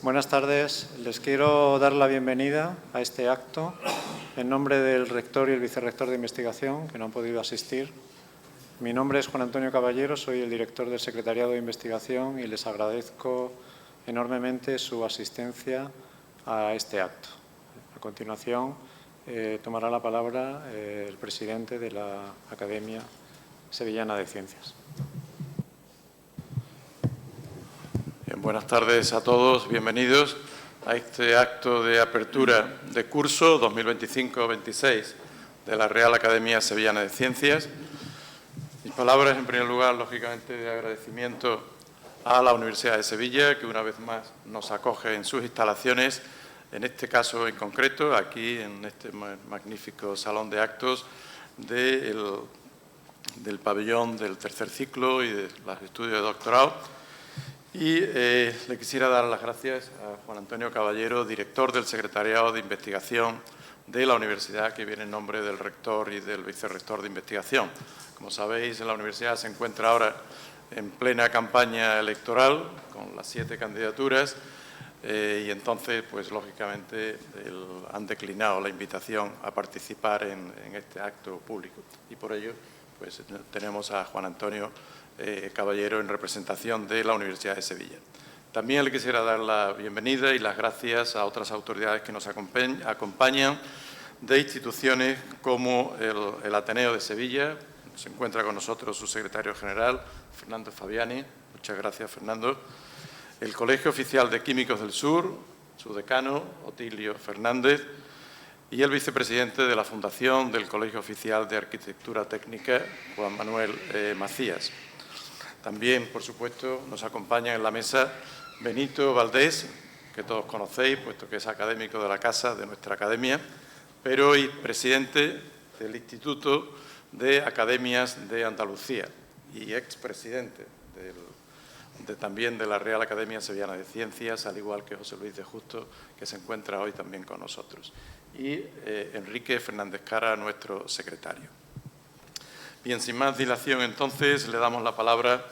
Buenas tardes. Les quiero dar la bienvenida a este acto en nombre del rector y el vicerrector de investigación, que no han podido asistir. Mi nombre es Juan Antonio Caballero, soy el director del Secretariado de Investigación y les agradezco enormemente su asistencia a este acto. A continuación, tomará la palabra el presidente de la Academia Sevillana de Ciencias. Bien, buenas tardes a todos, bienvenidos a este acto de apertura de curso 2025-26 de la Real Academia Sevillana de Ciencias. Mis palabras, en primer lugar, lógicamente, de agradecimiento a la Universidad de Sevilla, que una vez más nos acoge en sus instalaciones, en este caso en concreto, aquí en este magnífico salón de actos del pabellón del tercer ciclo y de los estudios de doctorado. Y le quisiera dar las gracias a Juan Antonio Caballero, director del Secretariado de Investigación de la Universidad, que viene en nombre del rector y del vicerrector de investigación. Como sabéis, la universidad se encuentra ahora en plena campaña electoral, con las 7 candidaturas, y entonces, pues lógicamente, han declinado la invitación a participar en este acto público. Y por ello, pues tenemos a Juan Antonio Caballero en representación de la Universidad de Sevilla. También le quisiera dar la bienvenida y las gracias a otras autoridades que nos acompañan de instituciones como el Ateneo de Sevilla. Se encuentra con nosotros su secretario general, Fernando Fabiani. Muchas gracias, Fernando. El Colegio Oficial de Químicos del Sur, su decano, Otilio Fernández, y el vicepresidente de la Fundación del Colegio Oficial de Arquitectura Técnica, Juan Manuel Macías. También, por supuesto, nos acompaña en la mesa Benito Valdés, que todos conocéis, puesto que es académico de la casa, de nuestra academia, pero hoy presidente del Instituto de Academias de Andalucía y expresidente también de la Real Academia Sevillana de Ciencias, al igual que José Luis de Justo, que se encuentra hoy también con nosotros. Y Enrique Fernández Cara, nuestro secretario. Bien, sin más dilación, entonces, le damos la palabra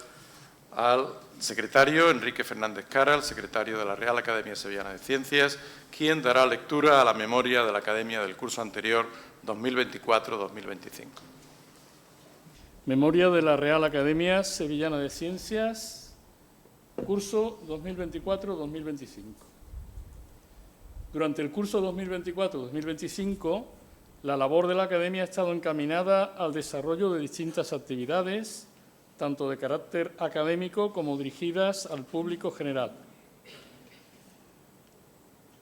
al secretario Enrique Fernández Cara, el secretario de la Real Academia Sevillana de Ciencias, quien dará lectura a la memoria de la Academia del curso anterior 2024-2025. Memoria de la Real Academia Sevillana de Ciencias, curso 2024-2025. Durante el curso 2024-2025, la labor de la Academia ha estado encaminada al desarrollo de distintas actividades, tanto de carácter académico como dirigidas al público general.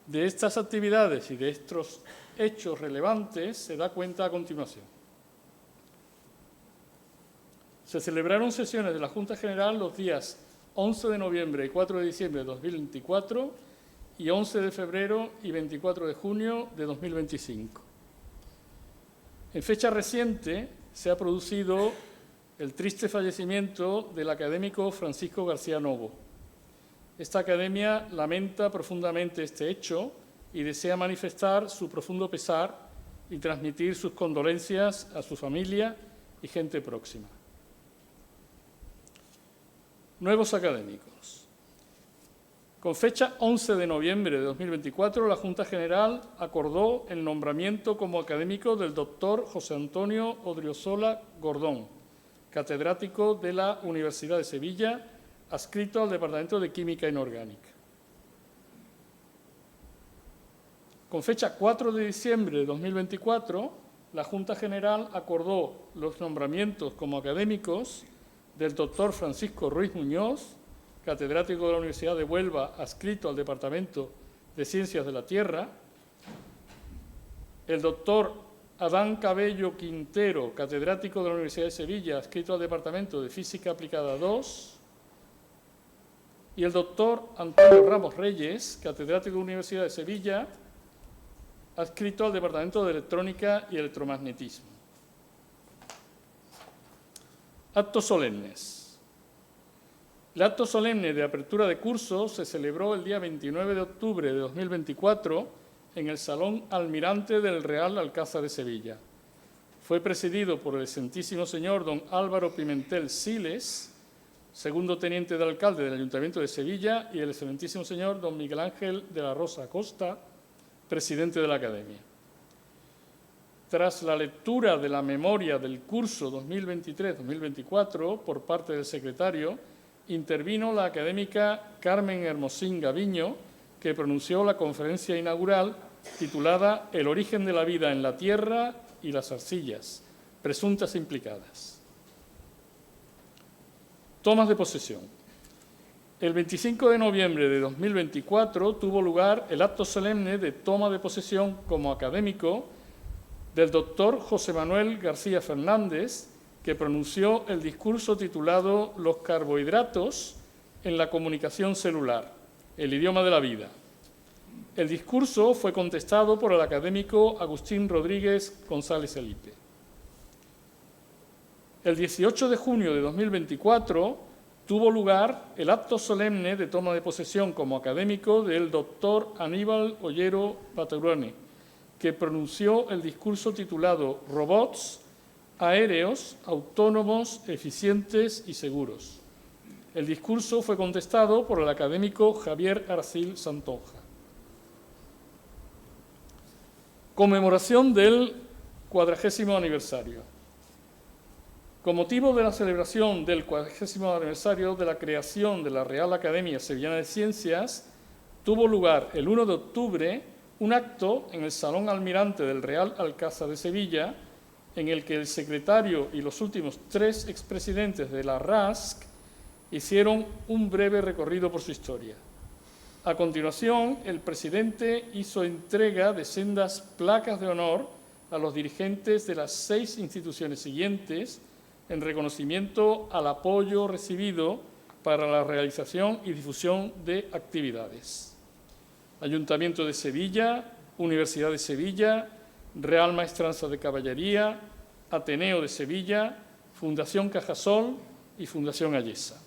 De estas actividades y de estos hechos relevantes se da cuenta a continuación. Se celebraron sesiones de la Junta General los días 11 de noviembre y 4 de diciembre de 2024 y 11 de febrero y 24 de junio de 2025. En fecha reciente se ha producido el triste fallecimiento del académico Francisco García Novo. Esta academia lamenta profundamente este hecho y desea manifestar su profundo pesar y transmitir sus condolencias a su familia y gente próxima. Nuevos académicos. Con fecha 11 de noviembre de 2024, la Junta General acordó el nombramiento como académico del doctor José Antonio Odriozola Gordón, catedrático de la Universidad de Sevilla, adscrito al Departamento de Química Inorgánica. Con fecha 4 de diciembre de 2024, la Junta General acordó los nombramientos como académicos del doctor Francisco Ruiz Muñoz, catedrático de la Universidad de Huelva, adscrito al Departamento de Ciencias de la Tierra, el doctor Adán Cabello Quintero, catedrático de la Universidad de Sevilla, adscrito al Departamento de Física Aplicada 2, y el doctor Antonio Ramos Reyes, catedrático de la Universidad de Sevilla, adscrito al Departamento de Electrónica y Electromagnetismo. Actos solemnes. El acto solemne de apertura de curso se celebró el día 29 de octubre de 2024 en el Salón Almirante del Real Alcázar de Sevilla. Fue presidido por el excelentísimo señor don Álvaro Pimentel Siles, segundo teniente de alcalde del Ayuntamiento de Sevilla, y el excelentísimo señor don Miguel Ángel de la Rosa Acosta, presidente de la Academia. Tras la lectura de la memoria del curso 2023-2024 por parte del secretario, intervino la académica Carmen Hermosín Gaviño, que pronunció la conferencia inaugural titulada «El origen de la vida en la tierra y las arcillas, presuntas implicadas». Tomas de posesión. El 25 de noviembre de 2024 tuvo lugar el acto solemne de toma de posesión como académico del doctor José Manuel García Fernández, que pronunció el discurso titulado «Los carbohidratos en la comunicación celular, el idioma de la vida». El discurso fue contestado por el académico Agustín Rodríguez González Elipe. El 18 de junio de 2024 tuvo lugar el acto solemne de toma de posesión como académico del doctor Aníbal Ollero Baturone, que pronunció el discurso titulado «Robots aéreos, autónomos, eficientes y seguros». El discurso fue contestado por el académico Javier Arcil Santonja. Conmemoración del 40º aniversario. Con motivo de la celebración del 40º aniversario de la creación de la Real Academia Sevillana de Ciencias, tuvo lugar el 1 de octubre un acto en el Salón Almirante del Real Alcázar de Sevilla, en el que el secretario y los últimos 3 expresidentes de la RASC hicieron un breve recorrido por su historia. A continuación, el presidente hizo entrega de sendas placas de honor a los dirigentes de las 6 instituciones siguientes en reconocimiento al apoyo recibido para la realización y difusión de actividades. Ayuntamiento de Sevilla, Universidad de Sevilla, Real Maestranza de Caballería, Ateneo de Sevilla, Fundación Cajasol y Fundación Ayesa.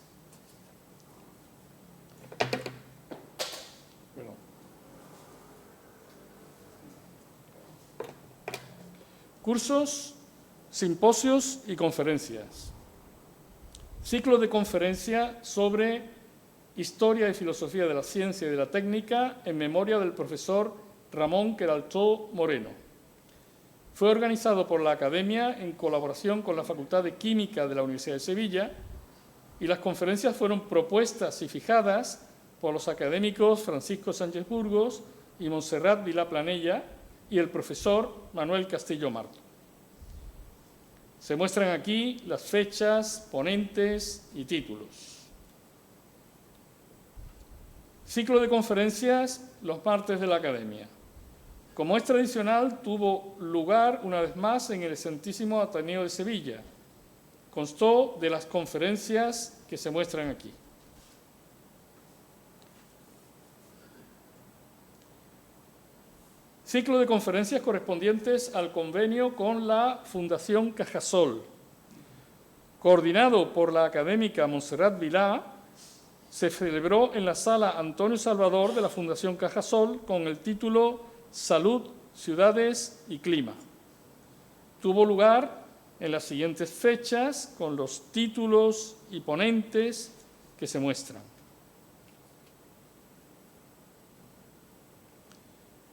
Cursos, simposios y conferencias. Ciclo de conferencia sobre Historia y Filosofía de la Ciencia y de la Técnica en memoria del profesor Ramón Queraltó Moreno. Fue organizado por la Academia en colaboración con la Facultad de Química de la Universidad de Sevilla, y las conferencias fueron propuestas y fijadas por los académicos Francisco Sánchez Burgos y Montserrat Vilà Planella y el profesor Manuel Castillo Marto. Se muestran aquí las fechas, ponentes y títulos. Ciclo de conferencias los martes de la Academia. Como es tradicional, tuvo lugar una vez más en el excelentísimo Ateneo de Sevilla. Constó de las conferencias que se muestran aquí. Ciclo de conferencias correspondientes al convenio con la Fundación Cajasol. Coordinado por la académica Montserrat Vilà, se celebró en la Sala Antonio Salvador de la Fundación Cajasol con el título Salud, Ciudades y Clima. Tuvo lugar en las siguientes fechas con los títulos y ponentes que se muestran.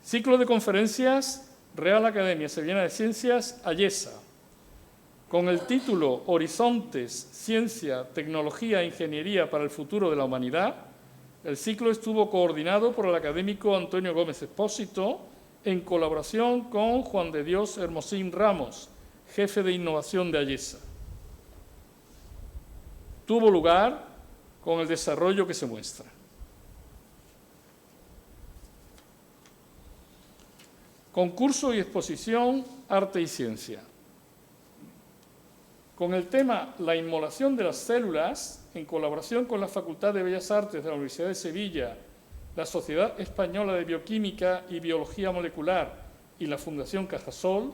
Ciclo de conferencias Real Academia Sevillana de Ciencias, Ayesa, con el título Horizontes, Ciencia, Tecnología e Ingeniería para el Futuro de la Humanidad. El ciclo estuvo coordinado por el académico Antonio Gómez Expósito en colaboración con Juan de Dios Hermosín Ramos, jefe de innovación de Ayesa. Tuvo lugar con el desarrollo que se muestra. Concurso y exposición Arte y Ciencia. Con el tema La inmolación de las células, en colaboración con la Facultad de Bellas Artes de la Universidad de Sevilla, la Sociedad Española de Bioquímica y Biología Molecular y la Fundación Cajasol,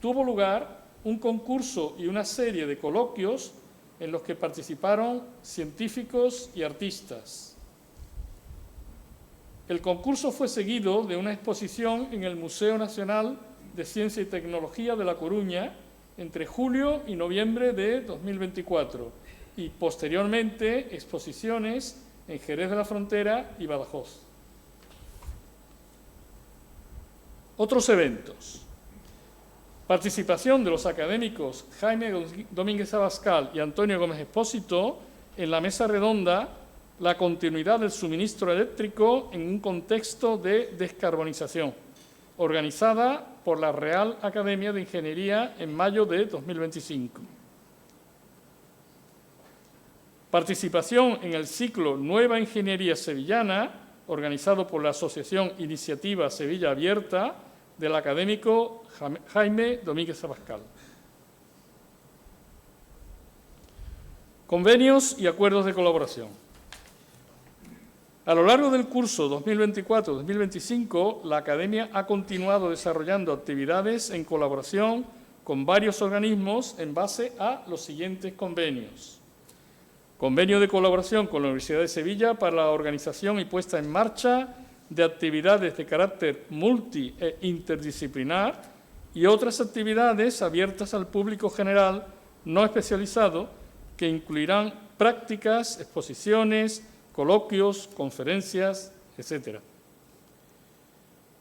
tuvo lugar un concurso y una serie de coloquios en los que participaron científicos y artistas. El concurso fue seguido de una exposición en el Museo Nacional de Ciencia y Tecnología de La Coruña entre julio y noviembre de 2024 y posteriormente exposiciones en Jerez de la Frontera y Badajoz. Otros eventos. Participación de los académicos Jaime Domínguez Abascal y Antonio Gómez Expósito en la mesa redonda La continuidad del suministro eléctrico en un contexto de descarbonización, organizada por la Real Academia de Ingeniería en mayo de 2025. Participación en el ciclo Nueva Ingeniería Sevillana, organizado por la Asociación Iniciativa Sevilla Abierta, del académico Jaime Domínguez Abascal. Convenios y acuerdos de colaboración. A lo largo del curso 2024-2025, la Academia ha continuado desarrollando actividades en colaboración con varios organismos en base a los siguientes convenios. Convenio de colaboración con la Universidad de Sevilla para la organización y puesta en marcha de actividades de carácter multi e interdisciplinar y otras actividades abiertas al público general no especializado que incluirán prácticas, exposiciones, coloquios, conferencias, etc.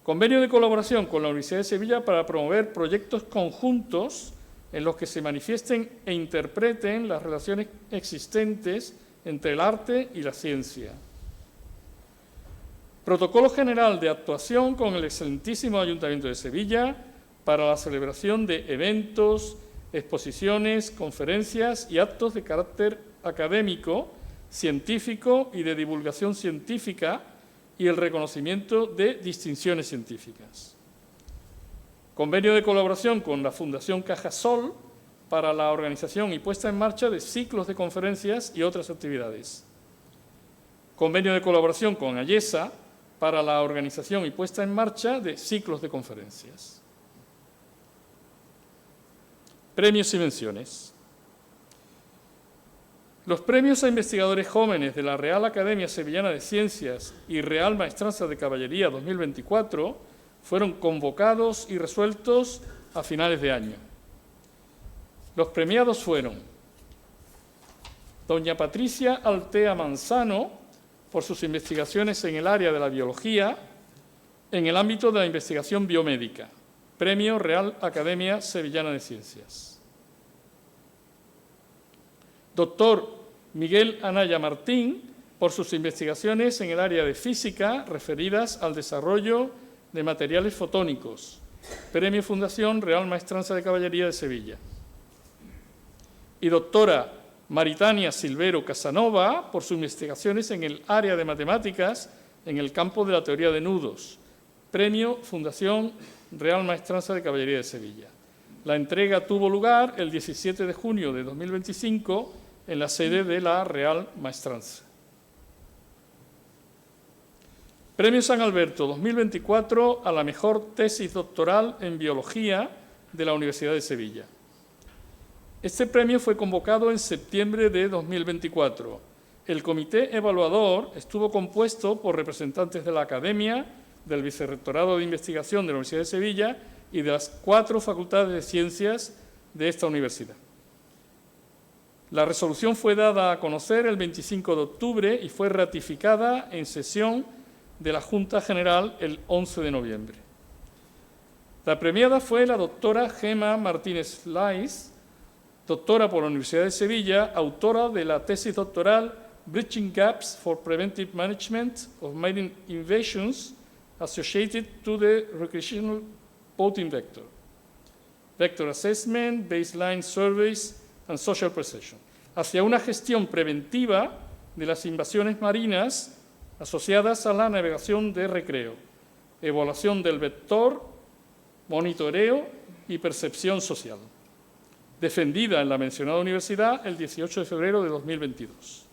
Convenio de colaboración con la Universidad de Sevilla para promover proyectos conjuntos en los que se manifiesten e interpreten las relaciones existentes entre el arte y la ciencia. Protocolo general de actuación con el excelentísimo Ayuntamiento de Sevilla para la celebración de eventos, exposiciones, conferencias y actos de carácter académico, científico y de divulgación científica y el reconocimiento de distinciones científicas. Convenio de colaboración con la Fundación Cajasol para la organización y puesta en marcha de ciclos de conferencias y otras actividades. Convenio de colaboración con AYESA para la organización y puesta en marcha de ciclos de conferencias. Premios y menciones. Los premios a investigadores jóvenes de la Real Academia Sevillana de Ciencias y Real Maestranza de Caballería 2024 fueron convocados y resueltos a finales de año. Los premiados fueron doña Patricia Altea Manzano, por sus investigaciones en el área de la biología, en el ámbito de la investigación biomédica. Premio Real Academia Sevillana de Ciencias. Doctor Miguel Anaya Martín, por sus investigaciones en el área de física referidas al desarrollo de materiales fotónicos. Premio Fundación Real Maestranza de Caballería de Sevilla. Y doctora Maritania Silvero Casanova, por sus investigaciones en el área de matemáticas en el campo de la teoría de nudos. Premio Fundación Real Maestranza de Caballería de Sevilla. La entrega tuvo lugar el 17 de junio de 2025 en la sede de la Real Maestranza. Premio San Alberto 2024 a la mejor tesis doctoral en biología de la Universidad de Sevilla. Este premio fue convocado en septiembre de 2024. El comité evaluador estuvo compuesto por representantes de la Academia, del Vicerrectorado de Investigación de la Universidad de Sevilla y de las 4 facultades de ciencias de esta universidad. La resolución fue dada a conocer el 25 de octubre y fue ratificada en sesión de la Junta General el 11 de noviembre. La premiada fue la doctora Gema Martínez Lais, doctora por la Universidad de Sevilla, autora de la tesis doctoral Bridging Gaps for Preventive Management of Marine Invasions Associated to the Recreational Boating Vector, Vector Assessment, Baseline Surveys and Social Perception, hacia una gestión preventiva de las invasiones marinas asociadas a la navegación de recreo, evaluación del vector, monitoreo y percepción social, defendida en la mencionada universidad el 18 de febrero de 2022.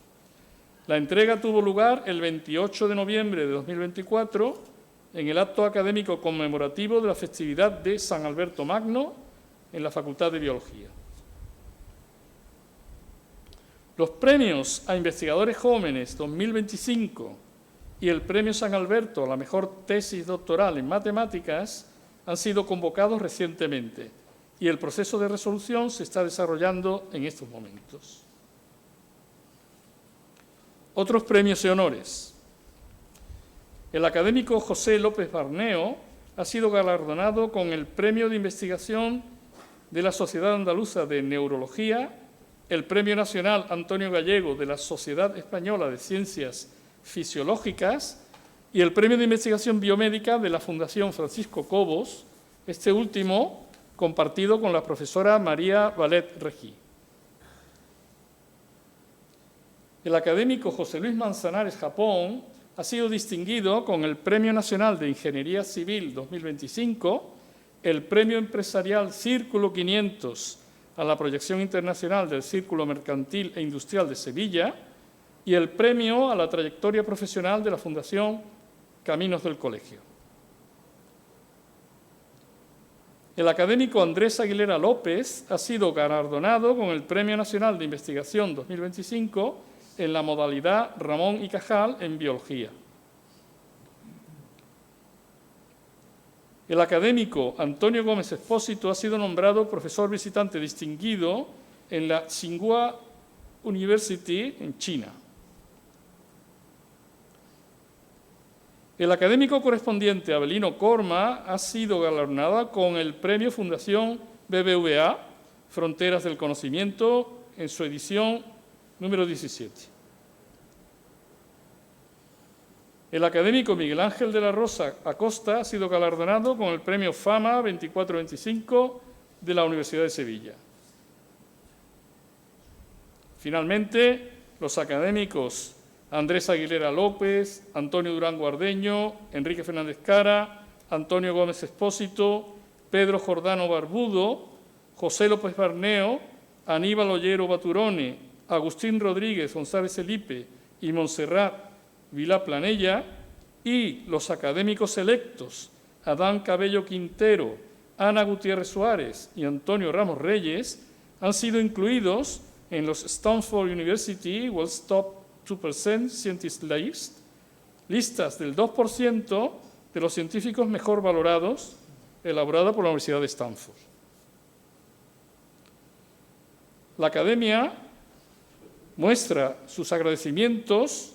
La entrega tuvo lugar el 28 de noviembre de 2024 en el acto académico conmemorativo de la festividad de San Alberto Magno en la Facultad de Biología. Los premios a investigadores jóvenes 2025 y el Premio San Alberto a la mejor tesis doctoral en matemáticas han sido convocados recientemente y el proceso de resolución se está desarrollando en estos momentos. Otros premios y honores. El académico José López Barneo ha sido galardonado con el Premio de Investigación de la Sociedad Andaluza de Neurología, el Premio Nacional Antonio Gallego de la Sociedad Española de Ciencias Fisiológicas y el Premio de Investigación Biomédica de la Fundación Francisco Cobos, este último compartido con la profesora María Valet Regí. El académico José Luis Manzanares Japón ha sido distinguido con el Premio Nacional de Ingeniería Civil 2025, el Premio Empresarial Círculo 500 a la proyección internacional del Círculo Mercantil e Industrial de Sevilla y el Premio a la Trayectoria Profesional de la Fundación Caminos del Colegio. El académico Andrés Aguilera López ha sido galardonado con el Premio Nacional de Investigación 2025 en la modalidad Ramón y Cajal en Biología. El académico Antonio Gómez Expósito ha sido nombrado profesor visitante distinguido en la Tsinghua University en China. El académico correspondiente Abelino Corma ha sido galardonado con el Premio Fundación BBVA Fronteras del Conocimiento en su edición número 17. El académico Miguel Ángel de la Rosa Acosta ha sido galardonado con el Premio Fama 24-25 de la Universidad de Sevilla. Finalmente, los académicos Andrés Aguilera López, Antonio Durán Guardeño, Enrique Fernández Cara, Antonio Gómez Expósito, Pedro Jordano Barbudo, José López Barneo, Aníbal Ollero Baturone, Agustín Rodríguez González Felipe y Montserrat Vilá Planella, y los académicos electos Adán Cabello Quintero, Ana Gutiérrez Suárez y Antonio Ramos Reyes han sido incluidos en los Stanford University World's Top 2% Scientist List, listas del 2% de los científicos mejor valorados, elaborada por la Universidad de Stanford. La Academia muestra sus agradecimientos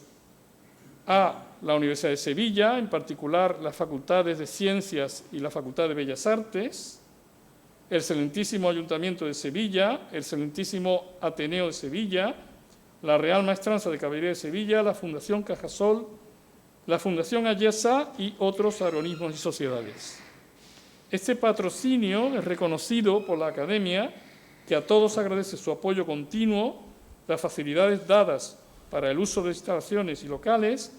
a la Universidad de Sevilla, en particular las Facultades de Ciencias y la Facultad de Bellas Artes, el excelentísimo Ayuntamiento de Sevilla, el excelentísimo Ateneo de Sevilla, la Real Maestranza de Caballería de Sevilla, la Fundación Cajasol, la Fundación Ayesa y otros organismos y sociedades. Este patrocinio es reconocido por la Academia, que a todos agradece su apoyo continuo, las facilidades dadas para el uso de instalaciones y locales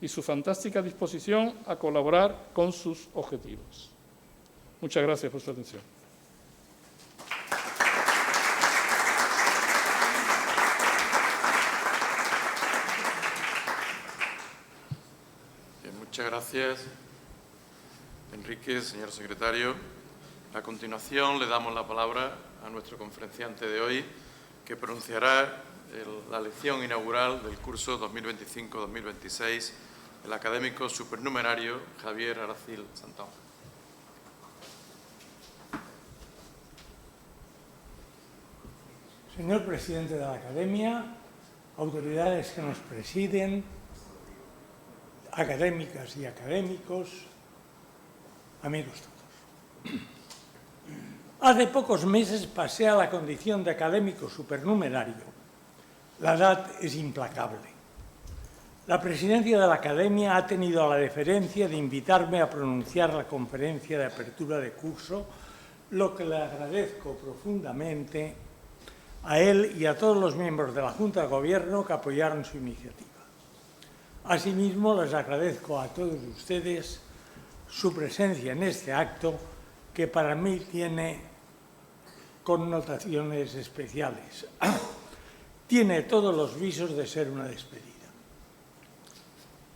y su fantástica disposición a colaborar con sus objetivos. Muchas gracias por su atención. Bien, muchas gracias, Enrique, señor secretario. A continuación le damos la palabra a nuestro conferenciante de hoy, que pronunciará la lección inaugural del curso 2025-2026, el académico supernumerario Javier Aracil Santón. Señor presidente de la Academia, autoridades que nos presiden, académicas y académicos, amigos todos. Hace pocos meses pasé a la condición de académico supernumerario. La edad es implacable. La presidencia de la Academia ha tenido la deferencia de invitarme a pronunciar la conferencia de apertura de curso, lo que le agradezco profundamente a él y a todos los miembros de la Junta de Gobierno que apoyaron su iniciativa. Asimismo, les agradezco a todos ustedes su presencia en este acto, que para mí tiene connotaciones especiales. Tiene todos los visos de ser una despedida.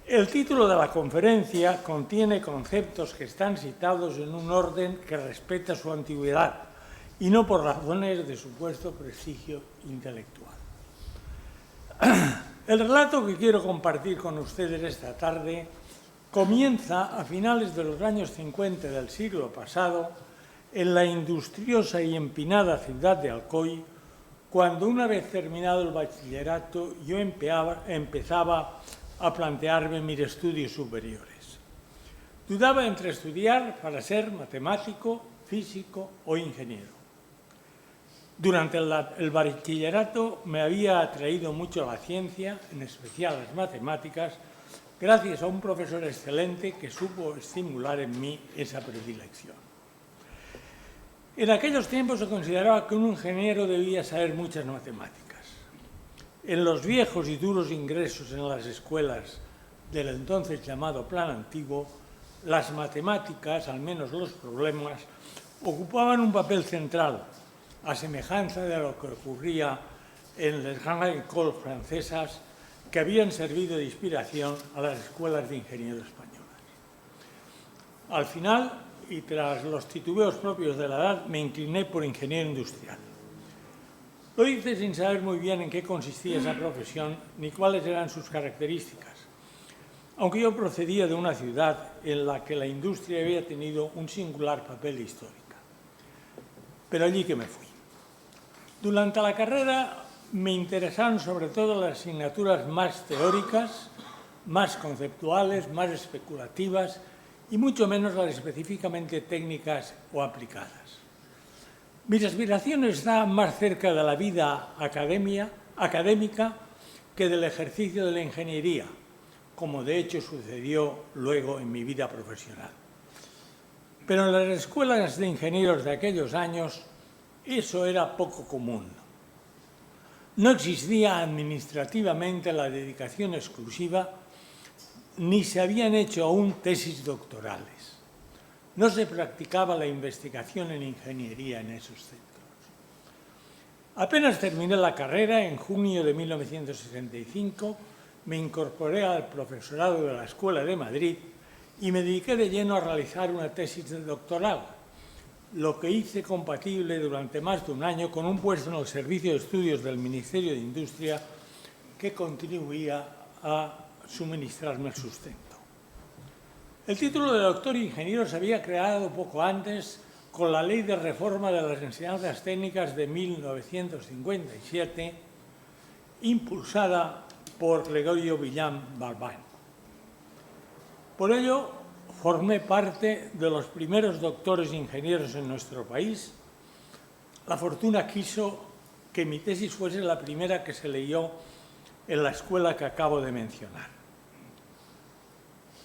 El título de la conferencia contiene conceptos que están citados en un orden que respeta su antigüedad y no por razones de supuesto prestigio intelectual. El relato que quiero compartir con ustedes esta tarde comienza a finales de los años 50 del siglo pasado en la industriosa y empinada ciudad de Alcoy, cuando una vez terminado el bachillerato yo empezaba a plantearme mis estudios superiores. Dudaba entre estudiar para ser matemático, físico o ingeniero. Durante el bachillerato me había atraído mucho la ciencia, en especial las matemáticas, gracias a un profesor excelente que supo estimular en mí esa predilección. En aquellos tiempos se consideraba que un ingeniero debía saber muchas matemáticas. En los viejos y duros ingresos en las escuelas del entonces llamado Plan Antiguo, las matemáticas, al menos los problemas, ocupaban un papel central, a semejanza de lo que ocurría en las grandes écoles francesas que habían servido de inspiración a las escuelas de ingenieros españolas. Al final, y tras los titubeos propios de la edad, me incliné por ingeniero industrial. Lo hice sin saber muy bien en qué consistía esa profesión ni cuáles eran sus características, aunque yo procedía de una ciudad en la que la industria había tenido un singular papel histórico. Pero allí que me fui. Durante la carrera me interesaron sobre todo las asignaturas más teóricas, más conceptuales, más especulativas y mucho menos las específicamente técnicas o aplicadas. Mis aspiraciones estaban más cerca de la vida académica que del ejercicio de la ingeniería, como de hecho sucedió luego en mi vida profesional. Pero en las escuelas de ingenieros de aquellos años eso era poco común. No existía administrativamente la dedicación exclusiva, ni se habían hecho aún tesis doctorales. No se practicaba la investigación en ingeniería en esos centros. Apenas terminé la carrera, en junio de 1965, me incorporé al profesorado de la Escuela de Madrid y me dediqué de lleno a realizar una tesis de doctorado, lo que hice compatible durante más de un año con un puesto en el Servicio de Estudios del Ministerio de Industria que contribuía a suministrarme el sustento. El título de doctor ingeniero se había creado poco antes con la Ley de Reforma de las Enseñanzas Técnicas de 1957, impulsada por Gregorio Villán Balbán. Por ello, formé parte de los primeros doctores ingenieros en nuestro país. La fortuna quiso que mi tesis fuese la primera que se leyó en la escuela que acabo de mencionar.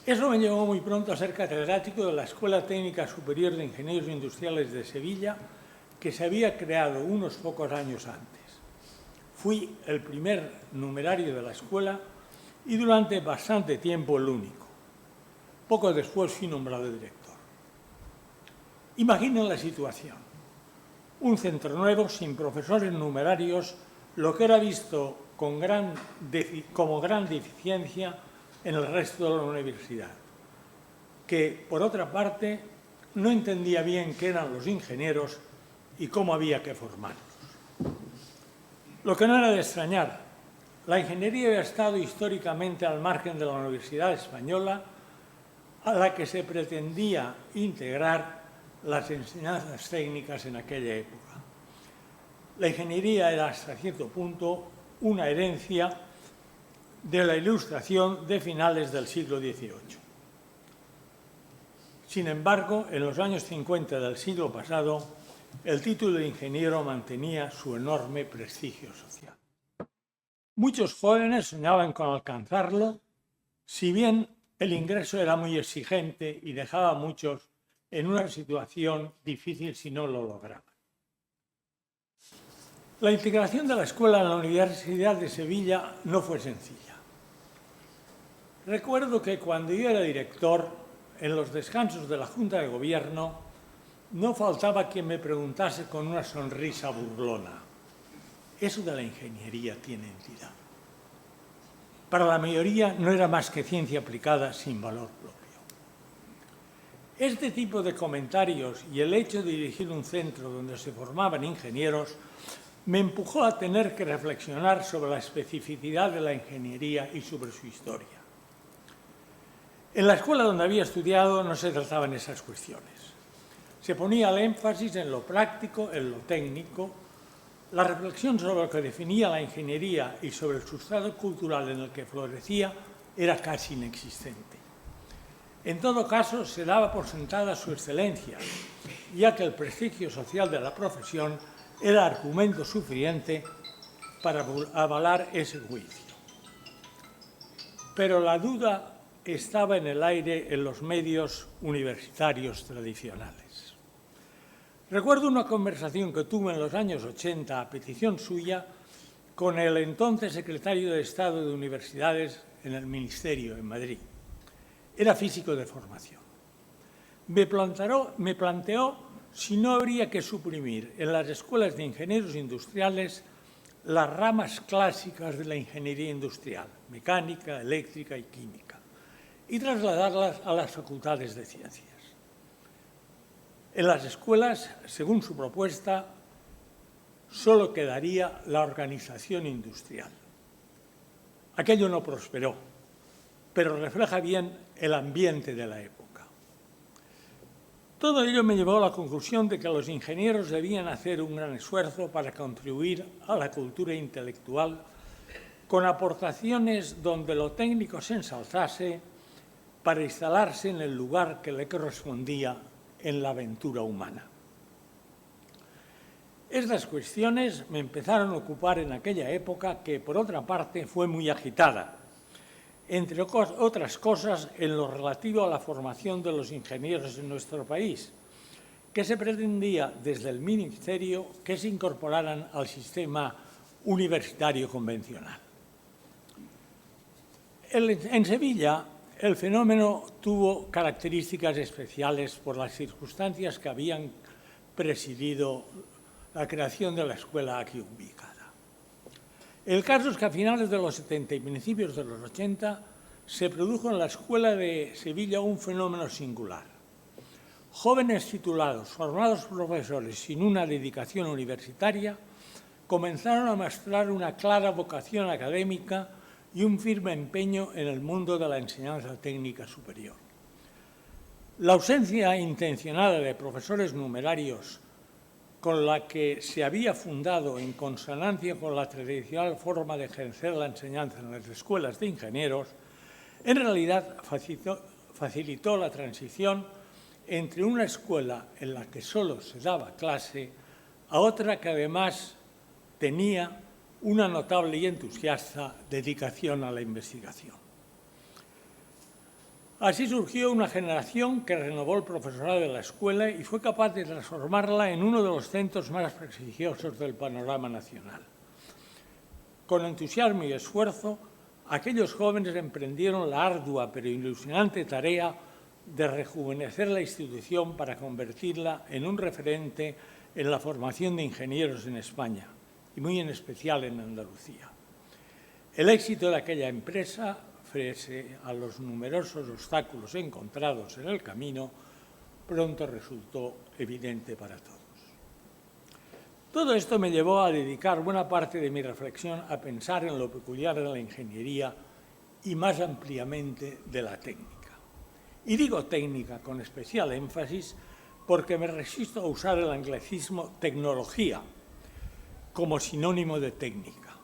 Eso me llevó muy pronto a ser catedrático de la Escuela Técnica Superior de Ingenieros Industriales de Sevilla, que se había creado unos pocos años antes. Fui el primer numerario de la escuela y durante bastante tiempo el único. Poco después fui nombrado director. Imaginen la situación. Un centro nuevo, sin profesores numerarios, lo que era visto como gran deficiencia en el resto de la universidad, que, por otra parte, no entendía bien qué eran los ingenieros y cómo había que formarlos. Lo que no era de extrañar, la ingeniería había estado históricamente al margen de la Universidad Española, a la que se pretendía integrar las enseñanzas técnicas en aquella época. La ingeniería era, hasta cierto punto, una herencia de la Ilustración de finales del siglo XVIII. Sin embargo, en los años 50 del siglo pasado, el título de ingeniero mantenía su enorme prestigio social. Muchos jóvenes soñaban con alcanzarlo, si bien el ingreso era muy exigente y dejaba a muchos en una situación difícil si no lo lograban. La integración de la escuela en la Universidad de Sevilla no fue sencilla. Recuerdo que cuando yo era director, en los descansos de la Junta de Gobierno, no faltaba quien me preguntase con una sonrisa burlona: ¿eso de la ingeniería tiene entidad? Para la mayoría no era más que ciencia aplicada sin valor propio. Este tipo de comentarios y el hecho de dirigir un centro donde se formaban ingenieros me empujó a tener que reflexionar sobre la especificidad de la ingeniería y sobre su historia. En la escuela donde había estudiado no se trataban esas cuestiones. Se ponía el énfasis en lo práctico, en lo técnico, la reflexión sobre lo que definía la ingeniería y sobre el sustrato cultural en el que florecía era casi inexistente. En todo caso, se daba por sentada su excelencia, ya que el prestigio social de la profesión era argumento suficiente para avalar ese juicio. Pero la duda estaba en el aire en los medios universitarios tradicionales. Recuerdo una conversación que tuve en los años 80 a petición suya con el entonces secretario de Estado de Universidades en el Ministerio, en Madrid. Era físico de formación. Me planteó si no habría que suprimir en las escuelas de ingenieros industriales las ramas clásicas de la ingeniería industrial, mecánica, eléctrica y química, y trasladarlas a las facultades de ciencias. En las escuelas, según su propuesta, solo quedaría la organización industrial. Aquello no prosperó, pero refleja bien el ambiente de la época. Todo ello me llevó a la conclusión de que los ingenieros debían hacer un gran esfuerzo para contribuir a la cultura intelectual con aportaciones donde lo técnico se ensalzase para instalarse en el lugar que le correspondía en la aventura humana. Estas cuestiones me empezaron a ocupar en aquella época que, por otra parte, fue muy agitada, entre otras cosas en lo relativo a la formación de los ingenieros en nuestro país, que se pretendía desde el Ministerio que se incorporaran al sistema universitario convencional. En Sevilla, el fenómeno tuvo características especiales por las circunstancias que habían presidido la creación de la escuela aquí ubicada. El caso es que a finales de los 70 y principios de los 80 se produjo en la Escuela de Sevilla un fenómeno singular. Jóvenes titulados, formados profesores sin una dedicación universitaria, comenzaron a mostrar una clara vocación académica y un firme empeño en el mundo de la enseñanza técnica superior. La ausencia intencionada de profesores numerarios con la que se había fundado en consonancia con la tradicional forma de ejercer la enseñanza en las escuelas de ingenieros, en realidad facilitó la transición entre una escuela en la que solo se daba clase a otra que además tenía una notable y entusiasta dedicación a la investigación. Así surgió una generación que renovó el profesorado de la escuela y fue capaz de transformarla en uno de los centros más prestigiosos del panorama nacional. Con entusiasmo y esfuerzo, aquellos jóvenes emprendieron la ardua pero ilusionante tarea de rejuvenecer la institución para convertirla en un referente en la formación de ingenieros en España, y muy en especial en Andalucía. El éxito de aquella empresa, frente a los numerosos obstáculos encontrados en el camino, pronto resultó evidente para todos. Todo esto me llevó a dedicar buena parte de mi reflexión a pensar en lo peculiar de la ingeniería y más ampliamente de la técnica. Y digo técnica con especial énfasis porque me resisto a usar el anglicismo tecnología como sinónimo de técnica.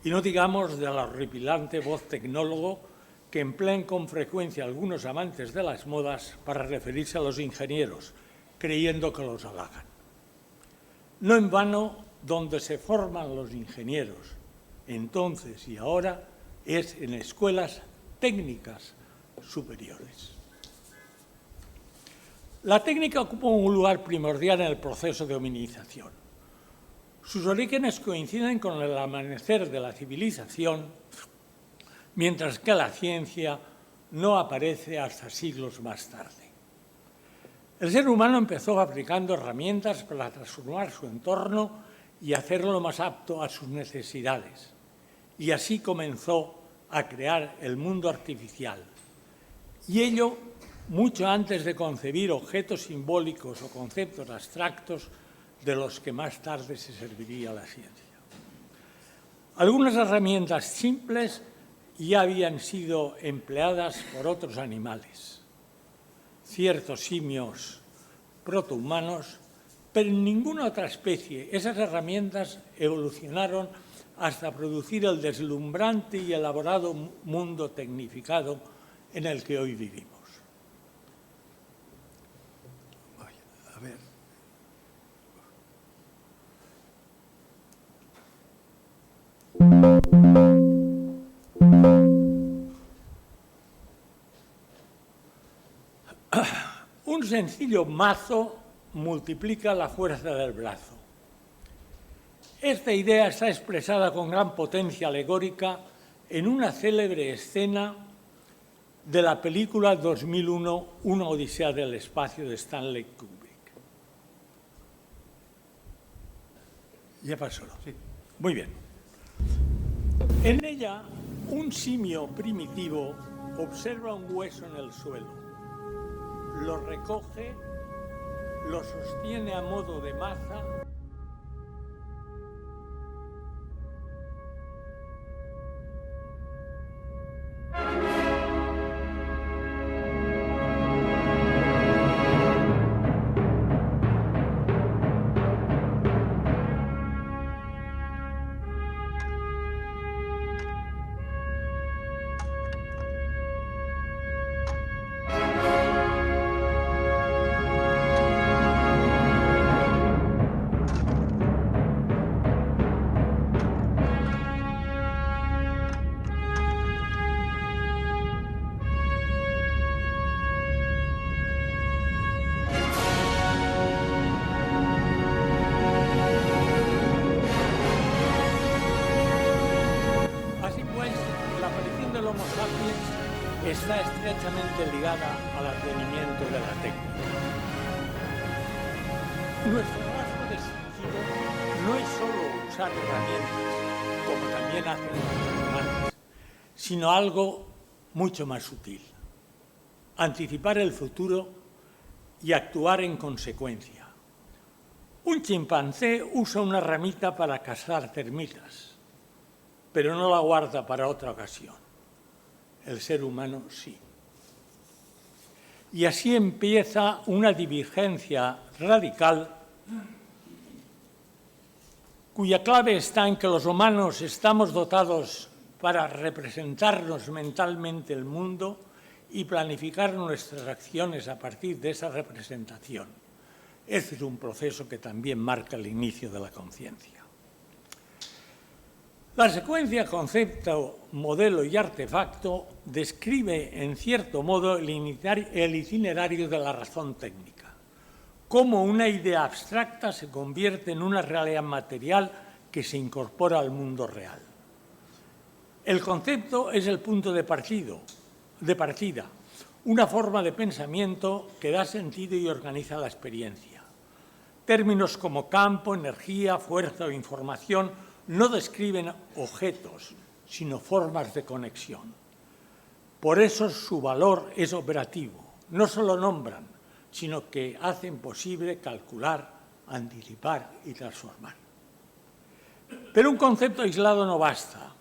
Y no digamos de la horripilante voz tecnólogo que emplean con frecuencia algunos amantes de las modas para referirse a los ingenieros, creyendo que los halagan. No en vano, donde se forman los ingenieros, entonces y ahora, es en escuelas técnicas superiores. La técnica ocupa un lugar primordial en el proceso de hominización. Sus orígenes coinciden con el amanecer de la civilización, mientras que la ciencia no aparece hasta siglos más tarde. El ser humano empezó fabricando herramientas para transformar su entorno y hacerlo más apto a sus necesidades. Y así comenzó a crear el mundo artificial. Y ello mucho antes de concebir objetos simbólicos o conceptos abstractos de los que más tarde se serviría la ciencia. Algunas herramientas simples ya habían sido empleadas por otros animales. Ciertos simios protohumanos pero en ninguna otra especie esas herramientas evolucionaron hasta producir el deslumbrante y elaborado mundo tecnificado en el que hoy vivimos. A ver. Un sencillo mazo multiplica la fuerza del brazo. Esta idea está expresada con gran potencia alegórica en una célebre escena de la película 2001, Una odisea del espacio, de Stanley Kubrick. ¿Ya pasó? Sí. Muy bien. En ella, un simio primitivo observa un hueso en el suelo, lo recoge, lo sostiene a modo de maza está estrechamente ligada al advenimiento de la técnica. Nuestro rasgo distintivo no es solo usar herramientas, como también hacen los animales, sino algo mucho más sutil: anticipar el futuro y actuar en consecuencia. Un chimpancé usa una ramita para cazar termitas, pero no la guarda para otra ocasión. El ser humano sí. Y así empieza una divergencia radical cuya clave está en que los humanos estamos dotados para representarnos mentalmente el mundo y planificar nuestras acciones a partir de esa representación. Este es un proceso que también marca el inicio de la conciencia. La secuencia concepto, modelo y artefacto describe, en cierto modo, el itinerario de la razón técnica, cómo una idea abstracta se convierte en una realidad material que se incorpora al mundo real. El concepto es el punto de partida, una forma de pensamiento que da sentido y organiza la experiencia. Términos como campo, energía, fuerza o información no describen objetos, sino formas de conexión. Por eso su valor es operativo. No solo nombran, sino que hacen posible calcular, anticipar y transformar. Pero un concepto aislado no basta.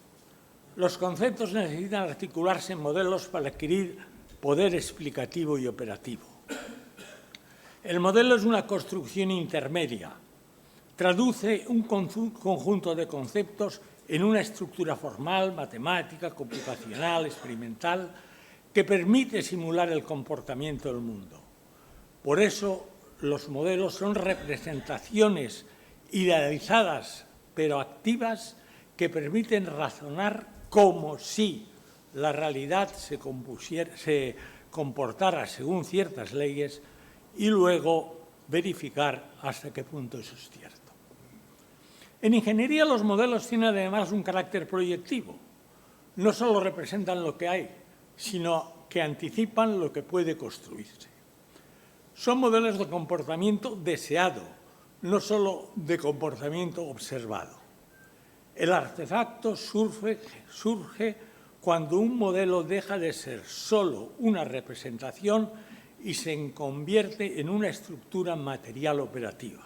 Los conceptos necesitan articularse en modelos para adquirir poder explicativo y operativo. El modelo es una construcción intermedia. Traduce un conjunto de conceptos en una estructura formal, matemática, computacional, experimental, que permite simular el comportamiento del mundo. Por eso, los modelos son representaciones idealizadas, pero activas, que permiten razonar como si la realidad se comportara según ciertas leyes y luego verificar hasta qué punto eso es cierto. En ingeniería, los modelos tienen además un carácter proyectivo. No solo representan lo que hay, sino que anticipan lo que puede construirse. Son modelos de comportamiento deseado, no solo de comportamiento observado. El artefacto surge cuando un modelo deja de ser solo una representación y se convierte en una estructura material operativa.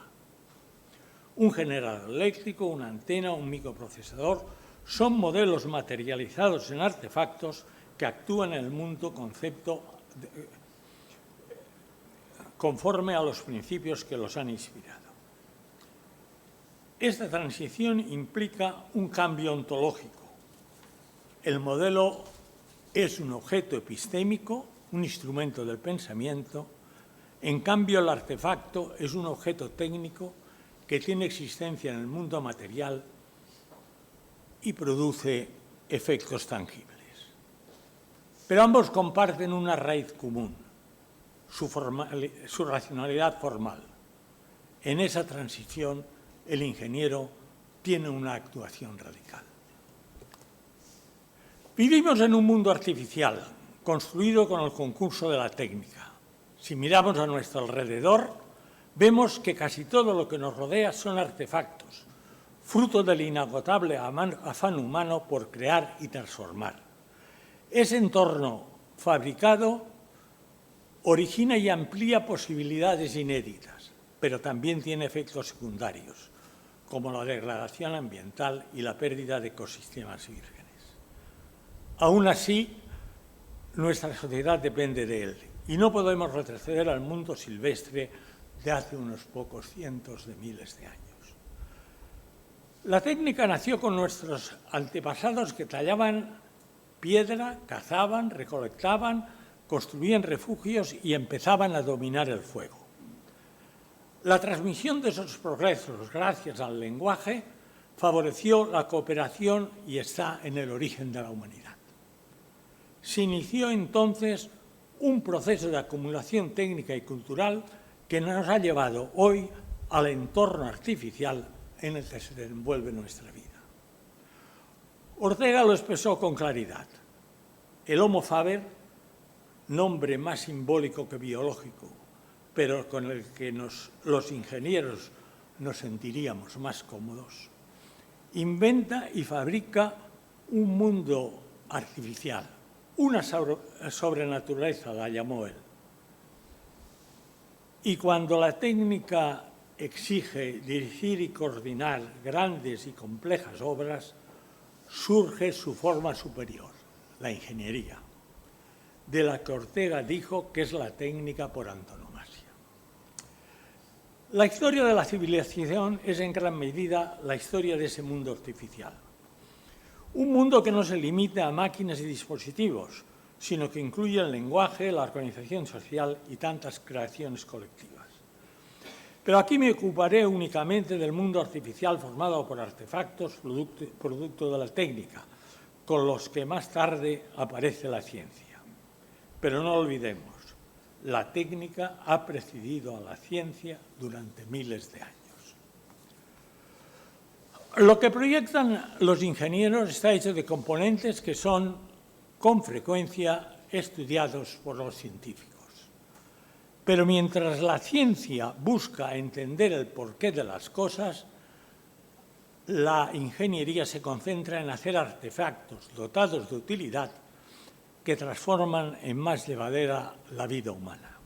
Un generador eléctrico, una antena, un microprocesador son modelos materializados en artefactos que actúan en el mundo conforme a los principios que los han inspirado. Esta transición implica un cambio ontológico. El modelo es un objeto epistémico, un instrumento del pensamiento. En cambio, el artefacto es un objeto técnico que tiene existencia en el mundo material y produce efectos tangibles. Pero ambos comparten una raíz común, su racionalidad formal. En esa transición, el ingeniero tiene una actuación radical. Vivimos en un mundo artificial, construido con el concurso de la técnica. Si miramos a nuestro alrededor, vemos que casi todo lo que nos rodea son artefactos, fruto del inagotable afán humano por crear y transformar. Ese entorno fabricado origina y amplía posibilidades inéditas, pero también tiene efectos secundarios, como la degradación ambiental y la pérdida de ecosistemas vírgenes. Aún así, nuestra sociedad depende de él y no podemos retroceder al mundo silvestre de hace unos pocos cientos de miles de años. La técnica nació con nuestros antepasados que tallaban piedra, cazaban, recolectaban, construían refugios y empezaban a dominar el fuego. La transmisión de esos progresos gracias al lenguaje favoreció la cooperación y está en el origen de la humanidad. Se inició entonces un proceso de acumulación técnica y cultural que nos ha llevado hoy al entorno artificial en el que se desenvuelve nuestra vida. Ortega lo expresó con claridad. El Homo faber, nombre más simbólico que biológico, pero con el que los ingenieros nos sentiríamos más cómodos, inventa y fabrica un mundo artificial, una sobrenaturaleza la llamó él. Y cuando la técnica exige dirigir y coordinar grandes y complejas obras, surge su forma superior, la ingeniería, de la que Ortega dijo que es la técnica por antonomasia. La historia de la civilización es en gran medida la historia de ese mundo artificial. Un mundo que no se limita a máquinas y dispositivos, sino que incluye el lenguaje, la organización social y tantas creaciones colectivas. Pero aquí me ocuparé únicamente del mundo artificial formado por artefactos, producto de la técnica, con los que más tarde aparece la ciencia. Pero no olvidemos, la técnica ha precedido a la ciencia durante miles de años. Lo que proyectan los ingenieros está hecho de componentes que son, con frecuencia, estudiados por los científicos. Pero mientras la ciencia busca entender el porqué de las cosas, la ingeniería se concentra en hacer artefactos dotados de utilidad que transforman en más llevadera la vida humana.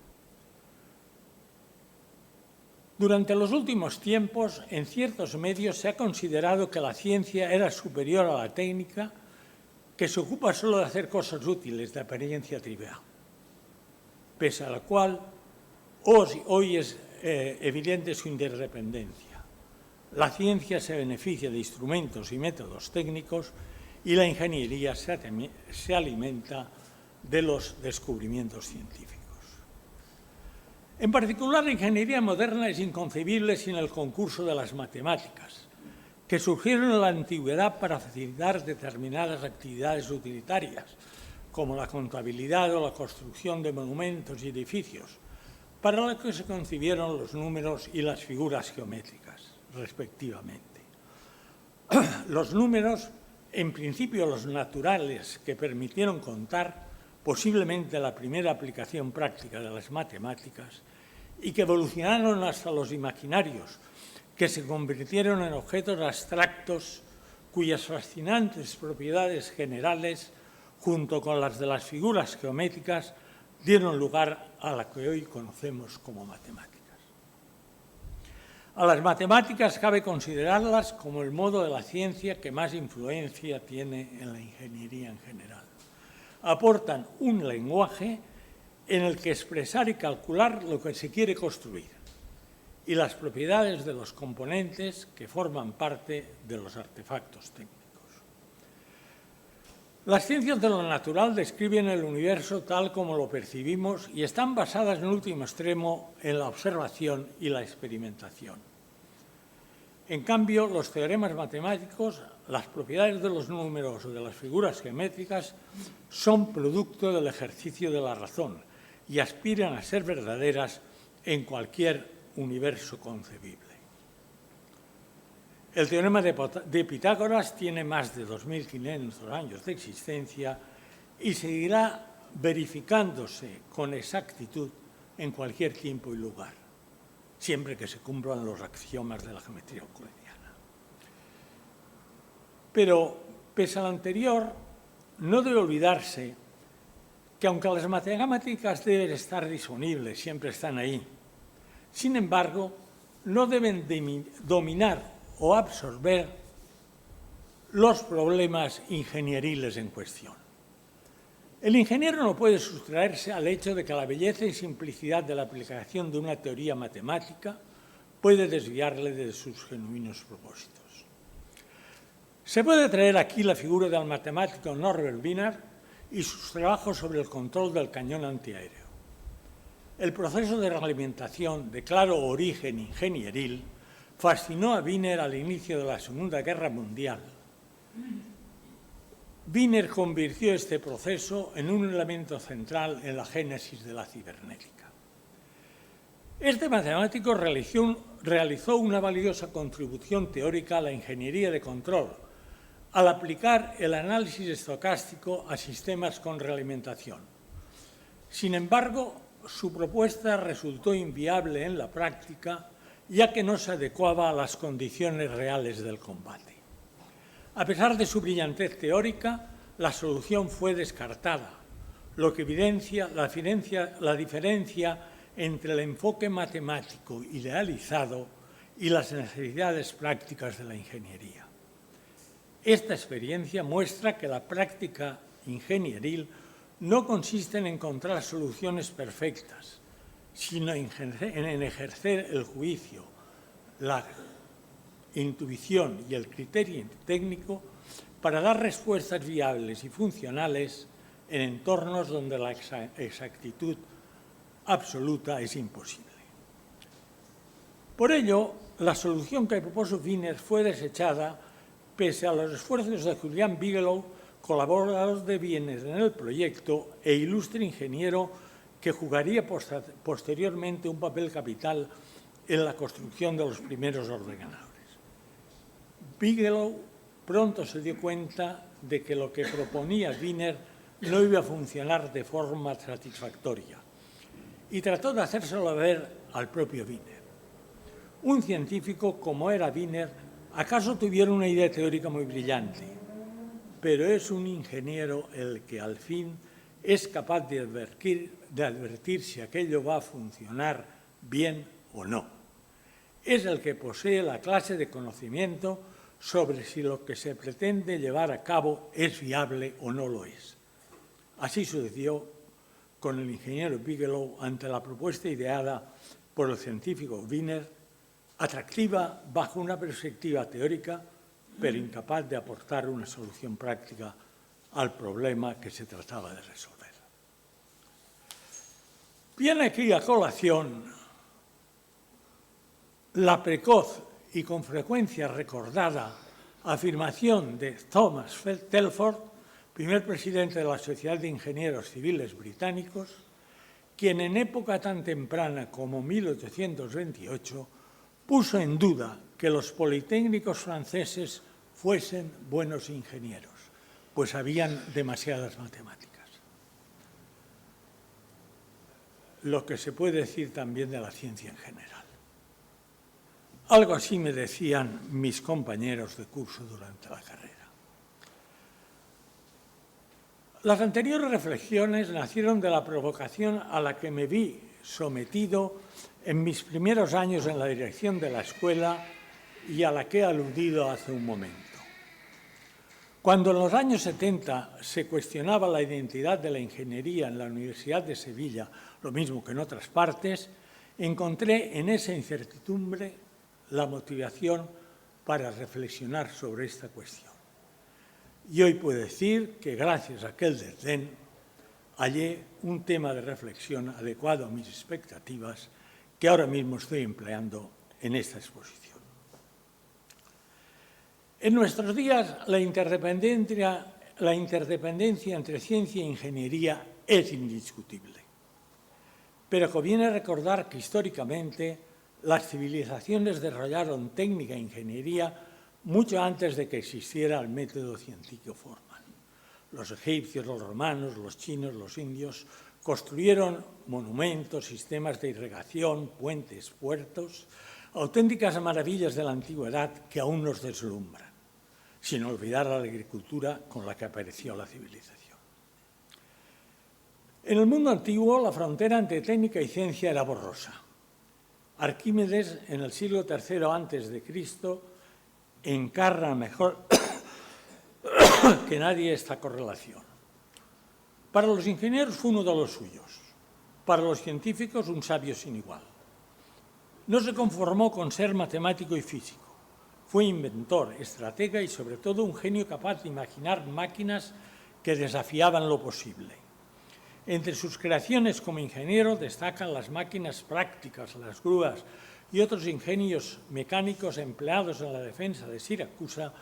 Durante los últimos tiempos, en ciertos medios se ha considerado que la ciencia era superior a la técnica, que se ocupa solo de hacer cosas útiles de apariencia trivial, pese a la cual hoy es evidente su interdependencia. La ciencia se beneficia de instrumentos y métodos técnicos y la ingeniería se alimenta de los descubrimientos científicos. En particular, la ingeniería moderna es inconcebible sin el concurso de las matemáticas, que surgieron en la antigüedad para facilitar determinadas actividades utilitarias, como la contabilidad o la construcción de monumentos y edificios, para lo que se concibieron los números y las figuras geométricas, respectivamente. Los números, en principio los naturales, que permitieron contar, posiblemente la primera aplicación práctica de las matemáticas, y que evolucionaron hasta los imaginarios, que se convirtieron en objetos abstractos cuyas fascinantes propiedades generales, junto con las de las figuras geométricas, dieron lugar a la que hoy conocemos como matemáticas. A las matemáticas cabe considerarlas como el modo de la ciencia que más influencia tiene en la ingeniería en general. Aportan un lenguaje en el que expresar y calcular lo que se quiere construir y las propiedades de los componentes que forman parte de los artefactos técnicos. Las ciencias de lo natural describen el universo tal como lo percibimos y están basadas en último extremo en la observación y la experimentación. En cambio, los teoremas matemáticos, las propiedades de los números o de las figuras geométricas son producto del ejercicio de la razón y aspiran a ser verdaderas en cualquier universo concebible. El teorema de Pitágoras tiene más de 2.500 años de existencia y seguirá verificándose con exactitud en cualquier tiempo y lugar, siempre que se cumplan los axiomas de la geometría euclidiana. Pero, pese a lo anterior, no debe olvidarse que aunque las matemáticas deben estar disponibles, siempre están ahí, sin embargo, no deben dominar o absorber los problemas ingenieriles en cuestión. El ingeniero no puede sustraerse al hecho de que la belleza y simplicidad de la aplicación de una teoría matemática puede desviarle de sus genuinos propósitos. Se puede traer aquí la figura del matemático Norbert Wiener y sus trabajos sobre el control del cañón antiaéreo. El proceso de realimentación de claro origen ingenieril fascinó a Wiener al inicio de la Segunda Guerra Mundial. Wiener convirtió este proceso en un elemento central en la génesis de la cibernética. Este matemático realizó una valiosa contribución teórica a la ingeniería de control al aplicar el análisis estocástico a sistemas con realimentación. Sin embargo, su propuesta resultó inviable en la práctica, ya que no se adecuaba a las condiciones reales del combate. A pesar de su brillantez teórica, la solución fue descartada, lo que evidencia la diferencia entre el enfoque matemático idealizado y las necesidades prácticas de la ingeniería. Esta experiencia muestra que la práctica ingenieril no consiste en encontrar soluciones perfectas, sino en ejercer el juicio, la intuición y el criterio técnico para dar respuestas viables y funcionales en entornos donde la exactitud absoluta es imposible. Por ello, la solución que propuso Wiener fue desechada pese a los esfuerzos de Julian Bigelow, colaborador de Wiener en el proyecto e ilustre ingeniero que jugaría posteriormente un papel capital en la construcción de los primeros ordenadores. Bigelow pronto se dio cuenta de que lo que proponía Wiener no iba a funcionar de forma satisfactoria y trató de hacérselo ver al propio Wiener. Un científico como era Wiener, acaso tuviera una idea teórica muy brillante, pero es un ingeniero el que al fin es capaz de advertir si aquello va a funcionar bien o no. Es el que posee la clase de conocimiento sobre si lo que se pretende llevar a cabo es viable o no lo es. Así sucedió con el ingeniero Bigelow ante la propuesta ideada por el científico Wiener, atractiva bajo una perspectiva teórica, pero incapaz de aportar una solución práctica al problema que se trataba de resolver. Viene aquí a colación la precoz y con frecuencia recordada afirmación de Thomas Telford, primer presidente de la Sociedad de Ingenieros Civiles Británicos, quien en época tan temprana como 1828 puso en duda que los politécnicos franceses fuesen buenos ingenieros, pues habían demasiadas matemáticas. Lo que se puede decir también de la ciencia en general. Algo así me decían mis compañeros de curso durante la carrera. Las anteriores reflexiones nacieron de la provocación a la que me vi sometido en mis primeros años en la dirección de la escuela y a la que he aludido hace un momento. Cuando en los años 70 se cuestionaba la identidad de la ingeniería en la Universidad de Sevilla, lo mismo que en otras partes, encontré en esa incertidumbre la motivación para reflexionar sobre esta cuestión. Y hoy puedo decir que gracias a aquel desdén hallé un tema de reflexión adecuado a mis expectativas que ahora mismo estoy empleando en esta exposición. En nuestros días, la interdependencia entre ciencia e ingeniería es indiscutible. Pero conviene recordar que históricamente las civilizaciones desarrollaron técnica e ingeniería mucho antes de que existiera el método científico formal. Los egipcios, los romanos, los chinos, los indios construyeron monumentos, sistemas de irrigación, puentes, puertos, auténticas maravillas de la antigüedad que aún nos deslumbran, sin olvidar la agricultura con la que apareció la civilización. En el mundo antiguo, la frontera entre técnica y ciencia era borrosa. Arquímedes, en el siglo III a.C., encarna mejor que nadie esta correlación. Para los ingenieros fue uno de los suyos, para los científicos un sabio sin igual. No se conformó con ser matemático y físico. Fue inventor, estratega y, sobre todo, un genio capaz de imaginar máquinas que desafiaban lo posible. Entre sus creaciones como ingeniero destacan las máquinas prácticas, las grúas y otros ingenios mecánicos empleados en la defensa de Siracusa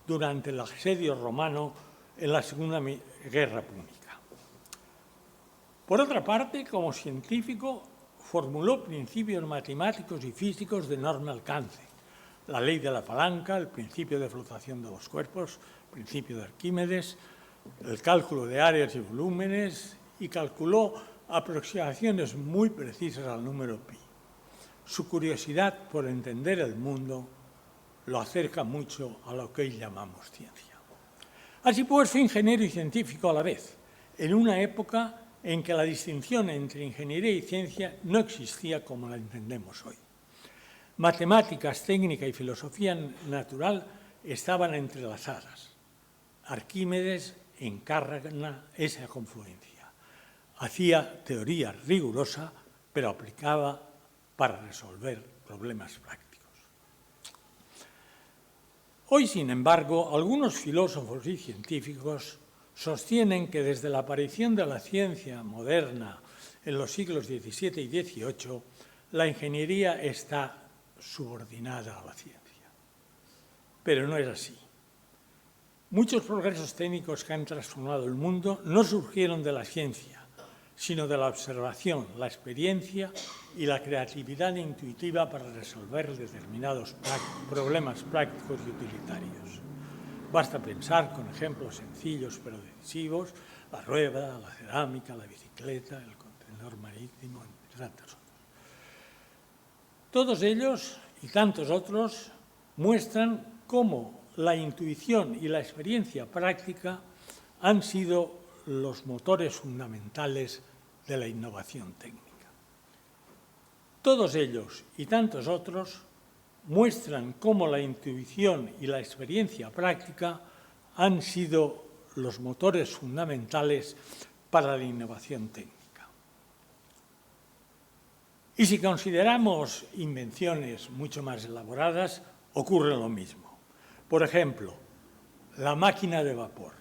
durante el asedio romano en la Segunda Guerra Púnica. Por otra parte, como científico, formuló principios matemáticos y físicos de enorme alcance. La ley de la palanca, el principio de flotación de los cuerpos, el principio de Arquímedes, el cálculo de áreas y volúmenes, y calculó aproximaciones muy precisas al número pi. Su curiosidad por entender el mundo lo acerca mucho a lo que hoy llamamos ciencia. Así pues, fue ingeniero y científico a la vez, en una época en que la distinción entre ingeniería y ciencia no existía como la entendemos hoy. Matemáticas, técnica y filosofía natural estaban entrelazadas. Arquímedes encarna esa confluencia. Hacía teoría rigurosa, pero aplicaba para resolver problemas prácticos. Hoy, sin embargo, algunos filósofos y científicos sostienen que desde la aparición de la ciencia moderna en los siglos XVII y XVIII, la ingeniería está subordinada a la ciencia. Pero no es así. Muchos progresos técnicos que han transformado el mundo no surgieron de la ciencia, sino de la observación, la experiencia y la creatividad intuitiva para resolver determinados problemas prácticos y utilitarios. Basta pensar con ejemplos sencillos pero decisivos: la rueda, la cerámica, la bicicleta, el contenedor marítimo, entre tantos otros. Todos ellos y tantos otros muestran cómo la intuición y la experiencia práctica han sido los motores fundamentales de la innovación técnica. Todos ellos y tantos otros muestran cómo la intuición y la experiencia práctica han sido los motores fundamentales para la innovación técnica. Y si consideramos invenciones mucho más elaboradas, ocurre lo mismo. Por ejemplo, la máquina de vapor,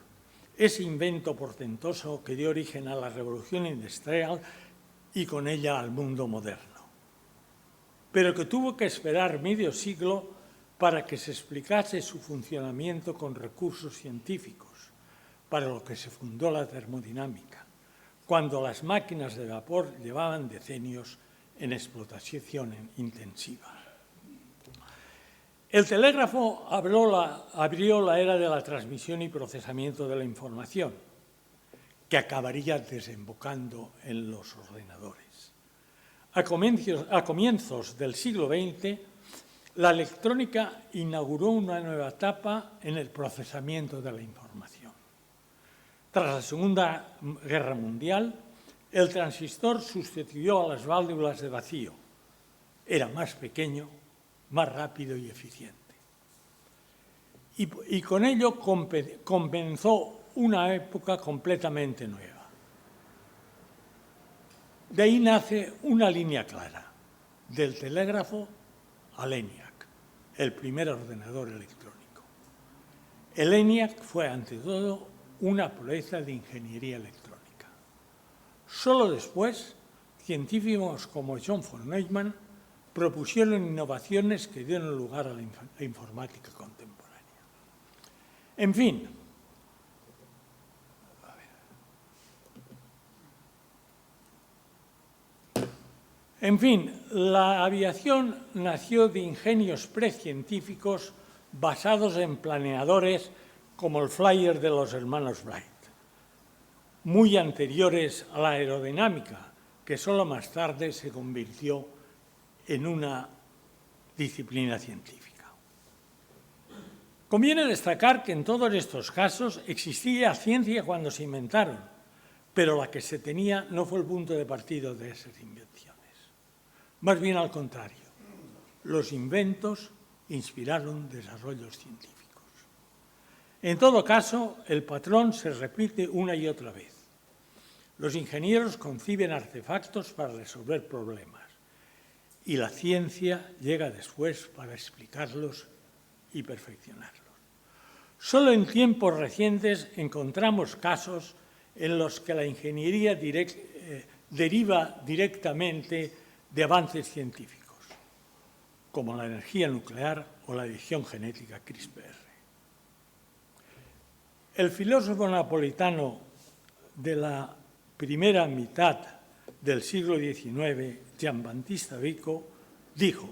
ese invento portentoso que dio origen a la revolución industrial y con ella al mundo moderno, pero que tuvo que esperar medio siglo para que se explicase su funcionamiento con recursos científicos, para lo que se fundó la termodinámica, cuando las máquinas de vapor llevaban decenios en explotación intensiva. El telégrafo abrió la era de la transmisión y procesamiento de la información, que acabaría desembocando en los ordenadores. A comienzos del siglo XX, la electrónica inauguró una nueva etapa en el procesamiento de la información. Tras la Segunda Guerra Mundial, el transistor sustituyó a las válvulas de vacío. Era más pequeño, más rápido y eficiente. Y con ello comenzó una época completamente nueva. De ahí nace una línea clara. del telégrafo al ENIAC, el primer ordenador electrónico. El ENIAC fue, ante todo, una proeza de ingeniería electrónica. Solo después, científicos como John von Neumann propusieron innovaciones que dieron lugar a la informática contemporánea. En fin, la aviación nació de ingenios precientíficos basados en planeadores como el Flyer de los hermanos Wright, muy anteriores a la aerodinámica, que solo más tarde se convirtió en una disciplina científica. Conviene destacar que en todos estos casos existía ciencia cuando se inventaron, pero la que se tenía no fue el punto de partida de esas invenciones. Más bien al contrario, los inventos inspiraron desarrollos científicos. En todo caso, el patrón se repite una y otra vez. Los ingenieros conciben artefactos para resolver problemas y la ciencia llega después para explicarlos y perfeccionarlos. Solo en tiempos recientes encontramos casos en los que la ingeniería deriva directamente de avances científicos, como la energía nuclear o la edición genética CRISPR. El filósofo napolitano de la primera mitad del siglo XIX, Giambattista Vico, dijo: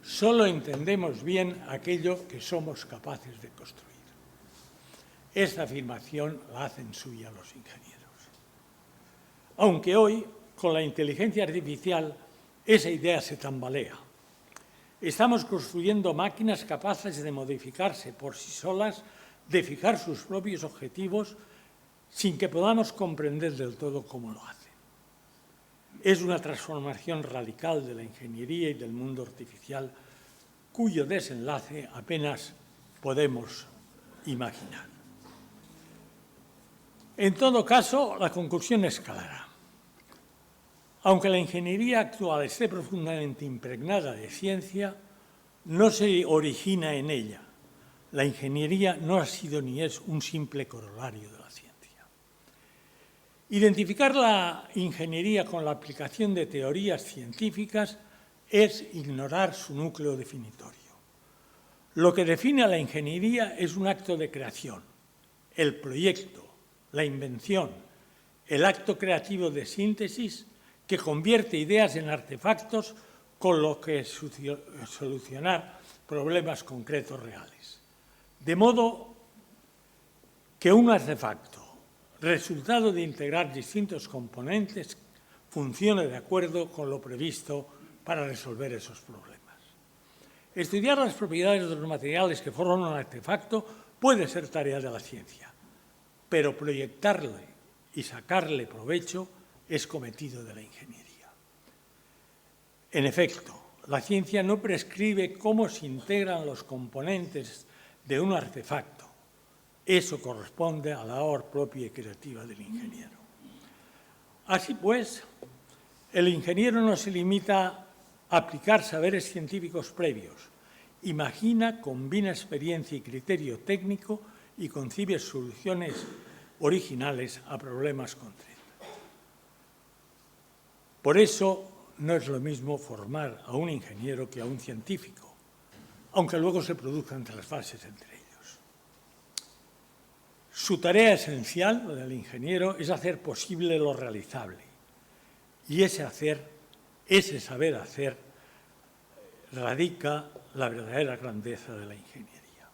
«Solo entendemos bien aquello que somos capaces de construir». Esta afirmación la hacen suya los ingenieros. Aunque hoy, con la inteligencia artificial, esa idea se tambalea. Estamos construyendo máquinas capaces de modificarse por sí solas, de fijar sus propios objetivos, sin que podamos comprender del todo cómo lo hacen. Es una transformación radical de la ingeniería y del mundo artificial, cuyo desenlace apenas podemos imaginar. En todo caso, la conclusión es clara. Aunque la ingeniería actual esté profundamente impregnada de ciencia, no se origina en ella. La ingeniería no ha sido ni es un simple corolario de la ciencia. Identificar la ingeniería con la aplicación de teorías científicas es ignorar su núcleo definitorio. Lo que define a la ingeniería es un acto de creación, el proyecto, la invención, el acto creativo de síntesis que convierte ideas en artefactos con los que solucionar problemas concretos reales. De modo que un artefacto, resultado de integrar distintos componentes, funcione de acuerdo con lo previsto para resolver esos problemas. Estudiar las propiedades de los materiales que forman un artefacto puede ser tarea de la ciencia, pero proyectarle y sacarle provecho es cometido de la ingeniería. En efecto, la ciencia no prescribe cómo se integran los componentes de un artefacto. Eso corresponde a la labor propia y creativa del ingeniero. Así pues, el ingeniero no se limita a aplicar saberes científicos previos. Imagina, combina experiencia y criterio técnico y concibe soluciones originales a problemas concretos. Por eso no es lo mismo formar a un ingeniero que a un científico, aunque luego se produzcan trasvases entre ellos. Su tarea esencial, la del ingeniero, es hacer posible lo realizable. Y ese saber hacer, radica la verdadera grandeza de la ingeniería.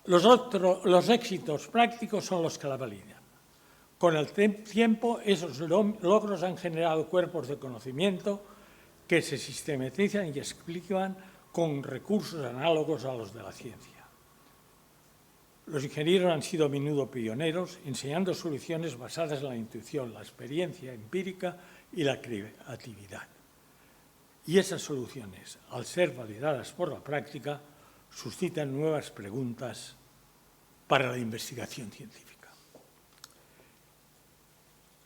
Los éxitos prácticos son los que la validan. Con el tiempo, esos logros han generado cuerpos de conocimiento que se sistematizan y explican con recursos análogos a los de la ciencia. Los ingenieros han sido a menudo pioneros, enseñando soluciones basadas en la intuición, la experiencia empírica y la creatividad. Y esas soluciones, al ser validadas por la práctica, suscitan nuevas preguntas para la investigación científica.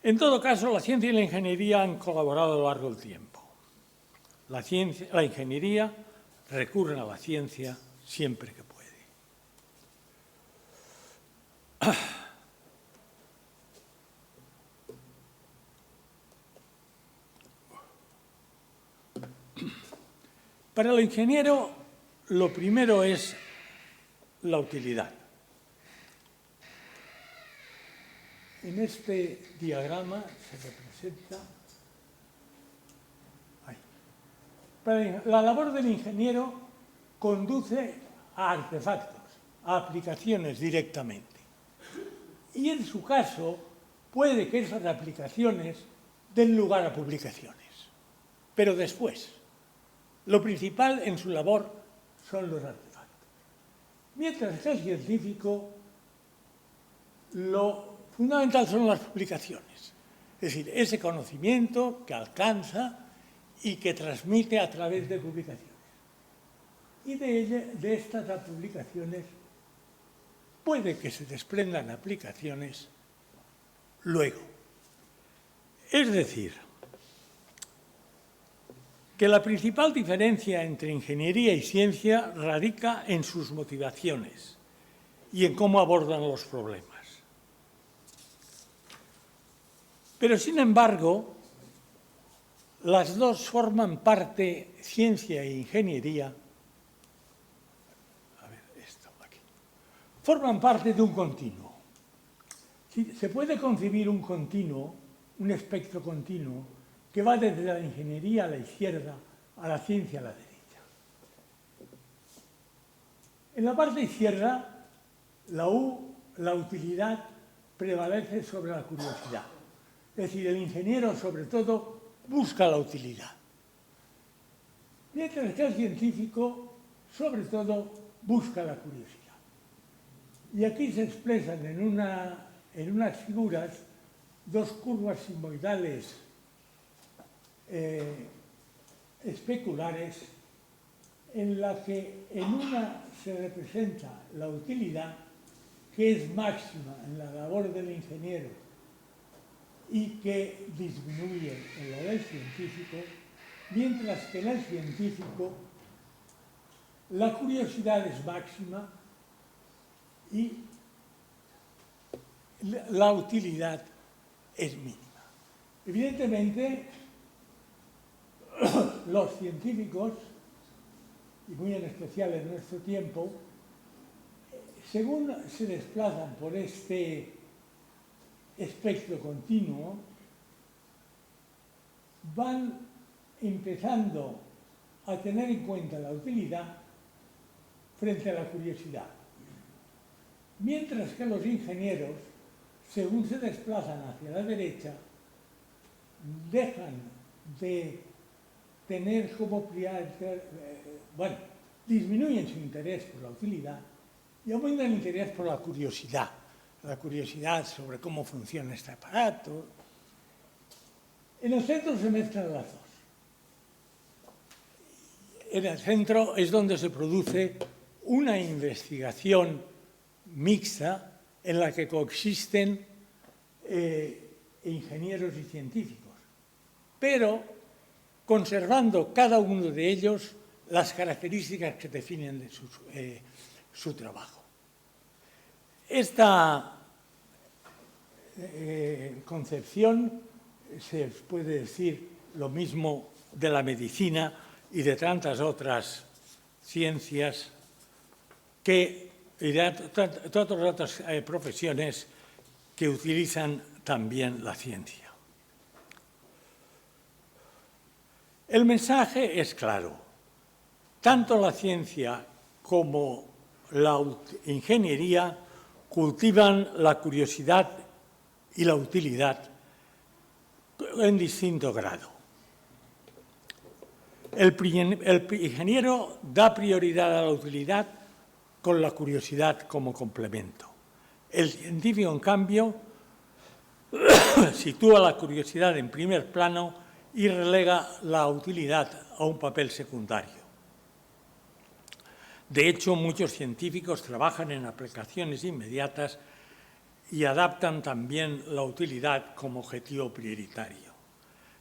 En todo caso, la ciencia y la ingeniería han colaborado a lo largo del tiempo. La ingeniería recurre a la ciencia siempre que puede. Para el ingeniero, lo primero es la utilidad. En este diagrama se representa... La labor del ingeniero conduce a artefactos, a aplicaciones directamente. Y en su caso, puede que esas aplicaciones den lugar a publicaciones. Pero después, lo principal en su labor son los artefactos. Mientras que el científico, lo fundamental son las publicaciones. Es decir, ese conocimiento que alcanza y que transmite a través de publicaciones. Y de estas publicaciones puede que se desprendan aplicaciones luego. Es decir, que la principal diferencia entre ingeniería y ciencia radica en sus motivaciones y en cómo abordan los problemas. Pero, sin embargo, las dos forman parte, ciencia e ingeniería, forman parte de un continuo. Se puede concebir un continuo, un espectro continuo, que va desde la ingeniería a la izquierda a la ciencia a la derecha. En la parte izquierda, la utilidad prevalece sobre la curiosidad. Es decir, el ingeniero, sobre todo, busca la utilidad. Mientras que el científico, sobre todo, busca la curiosidad. Y aquí se expresan en unas figuras dos curvas sigmoidales especulares, en la que en una se representa la utilidad, que es máxima en la labor del ingeniero y que disminuye en la del científico, mientras que en el científico la curiosidad es máxima y la utilidad es mínima. Evidentemente, los científicos, y muy en especial en nuestro tiempo, según se desplazan por este espectro continuo, van empezando a tener en cuenta la utilidad frente a la curiosidad. Mientras que los ingenieros, según se desplazan hacia la derecha, dejan de tener como prioridad, disminuyen su interés por la utilidad y aumentan el interés por la curiosidad sobre cómo funciona este aparato. En el centro se mezclan las dos. En el centro es donde se produce una investigación mixta en la que coexisten ingenieros y científicos, pero conservando cada uno de ellos las características que definen de su trabajo. Esta concepción se puede decir lo mismo de la medicina y de tantas otras ciencias y de otras profesiones que utilizan también la ciencia. El mensaje es claro. Tanto la ciencia como la ingeniería cultivan la curiosidad y la utilidad en distinto grado. El ingeniero da prioridad a la utilidad con la curiosidad como complemento. El científico, en cambio, sitúa la curiosidad en primer plano y relega la utilidad a un papel secundario. De hecho, muchos científicos trabajan en aplicaciones inmediatas y adaptan también la utilidad como objetivo prioritario.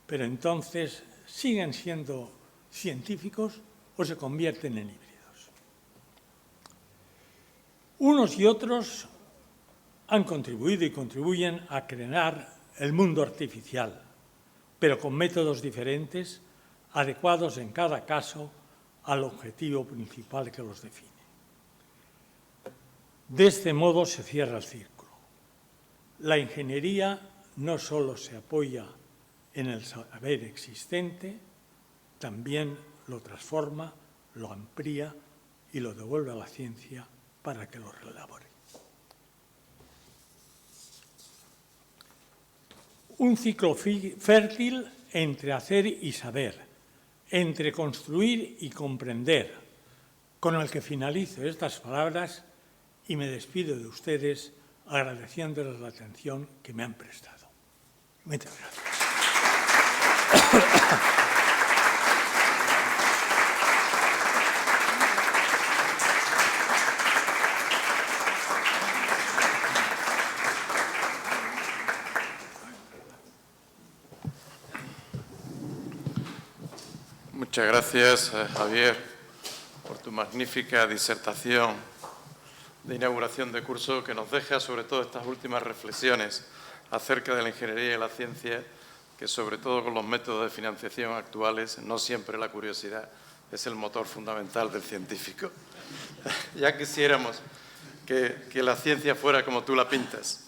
Pero entonces, ¿siguen siendo científicos o se convierten en híbridos? Unos y otros han contribuido y contribuyen a crear el mundo artificial, pero con métodos diferentes, adecuados en cada caso al objetivo principal que los define. De este modo se cierra el círculo. La ingeniería no solo se apoya en el saber existente, también lo transforma, lo amplía y lo devuelve a la ciencia para que lo reelabore. Un ciclo fértil entre hacer y saber, entre construir y comprender, con el que finalizo estas palabras y me despido de ustedes agradeciéndoles la atención que me han prestado. Muchas gracias. Muchas gracias, Javier, por tu magnífica disertación de inauguración de curso que nos deja sobre todo estas últimas reflexiones acerca de la ingeniería y la ciencia, que sobre todo con los métodos de financiación actuales, no siempre la curiosidad es el motor fundamental del científico. Ya quisiéramos que la ciencia fuera como tú la pintas.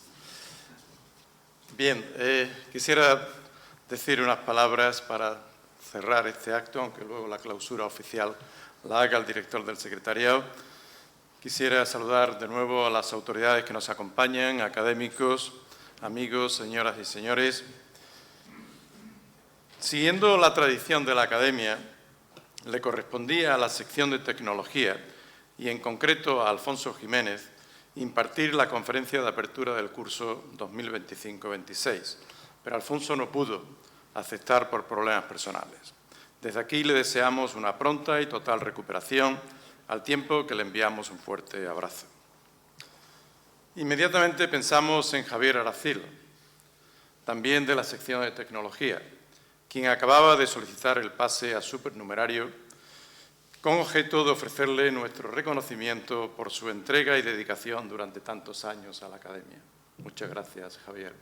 Bien, quisiera decir unas palabras para cerrar este acto, aunque luego la clausura oficial la haga el director del secretariado. Quisiera saludar de nuevo a las autoridades que nos acompañan, académicos, amigos, señoras y señores. Siguiendo la tradición de la academia, le correspondía a la sección de tecnología y en concreto a Alfonso Jiménez impartir la conferencia de apertura del curso 2025-26, pero Alfonso no pudo aceptar por problemas personales. Desde aquí le deseamos una pronta y total recuperación, al tiempo que le enviamos un fuerte abrazo. Inmediatamente pensamos en Javier Aracil, también de la sección de tecnología, quien acababa de solicitar el pase a supernumerario con objeto de ofrecerle nuestro reconocimiento por su entrega y dedicación durante tantos años a la academia. Muchas gracias, Javier.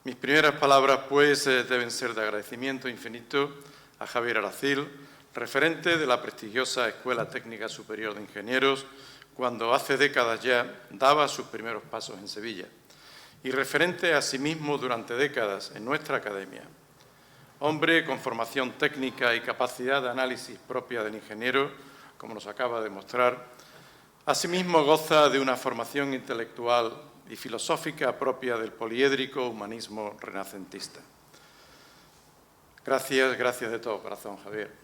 Mis primeras palabras, pues, deben ser de agradecimiento infinito a Javier Aracil, referente de la prestigiosa Escuela Técnica Superior de Ingenieros, cuando hace décadas ya daba sus primeros pasos en Sevilla, y referente asimismo durante décadas en nuestra academia. Hombre con formación técnica y capacidad de análisis propia del ingeniero, como nos acaba de mostrar, asimismo goza de una formación intelectual y filosófica propia del poliédrico humanismo renacentista. Gracias, gracias de todo corazón, Javier.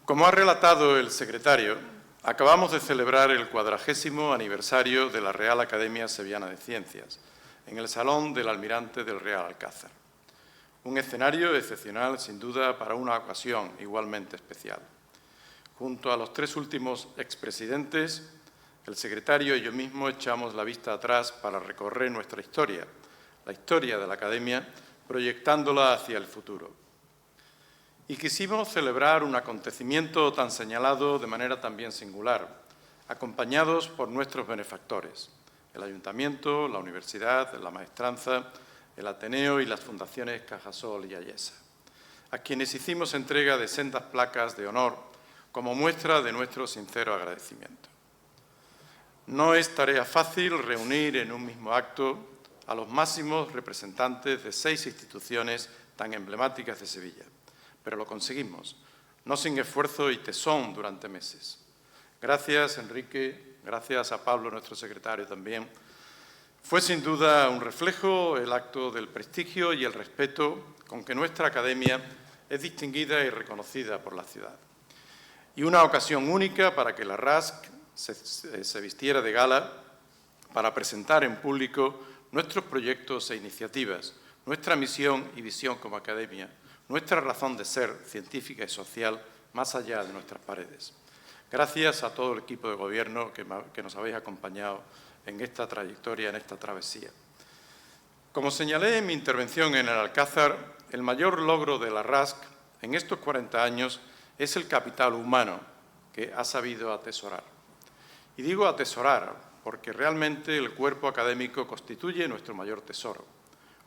Como ha relatado el secretario, acabamos de celebrar el 40º aniversario de la Real Academia Sevillana de Ciencias, en el Salón del Almirante del Real Alcázar. Un escenario excepcional, sin duda, para una ocasión igualmente especial. Junto a los tres últimos expresidentes, el secretario y yo mismo echamos la vista atrás para recorrer nuestra historia, la historia de la Academia, proyectándola hacia el futuro. Y quisimos celebrar un acontecimiento tan señalado de manera también singular, acompañados por nuestros benefactores, el Ayuntamiento, la Universidad, la Maestranza, el Ateneo y las fundaciones Cajasol y Ayesa, a quienes hicimos entrega de sendas placas de honor como muestra de nuestro sincero agradecimiento. No es tarea fácil reunir en un mismo acto a los máximos representantes de 6 instituciones tan emblemáticas de Sevilla, pero lo conseguimos, no sin esfuerzo y tesón durante meses. Gracias, Enrique, gracias a Pablo, nuestro secretario también. Fue sin duda un reflejo el acto del prestigio y el respeto con que nuestra academia es distinguida y reconocida por la ciudad. Y una ocasión única para que la RASC se vistiera de gala para presentar en público nuestros proyectos e iniciativas, nuestra misión y visión como academia, nuestra razón de ser científica y social más allá de nuestras paredes. Gracias a todo el equipo de Gobierno que nos habéis acompañado en esta trayectoria, en esta travesía. Como señalé en mi intervención en el Alcázar, el mayor logro de la RASC en estos 40 años es el capital humano que ha sabido atesorar. Y digo atesorar porque realmente el cuerpo académico constituye nuestro mayor tesoro,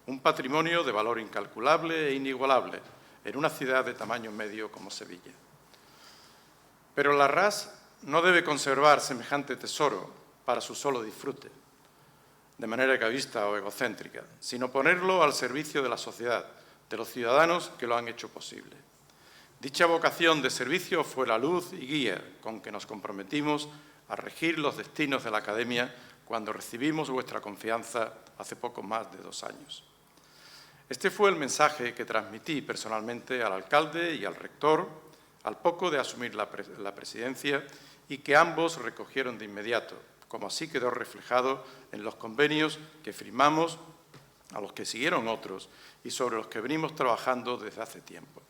un patrimonio de valor incalculable e inigualable en una ciudad de tamaño medio como Sevilla. Pero la RASC no debe conservar semejante tesoro para su solo disfrute, de manera egoísta o egocéntrica, sino ponerlo al servicio de la sociedad, de los ciudadanos que lo han hecho posible. Dicha vocación de servicio fue la luz y guía con que nos comprometimos a regir los destinos de la Academia cuando recibimos vuestra confianza hace poco más de 2 años. Este fue el mensaje que transmití personalmente al alcalde y al rector al poco de asumir la presidencia y que ambos recogieron de inmediato, como así quedó reflejado en los convenios que firmamos, a los que siguieron otros y sobre los que venimos trabajando desde hace tiempo.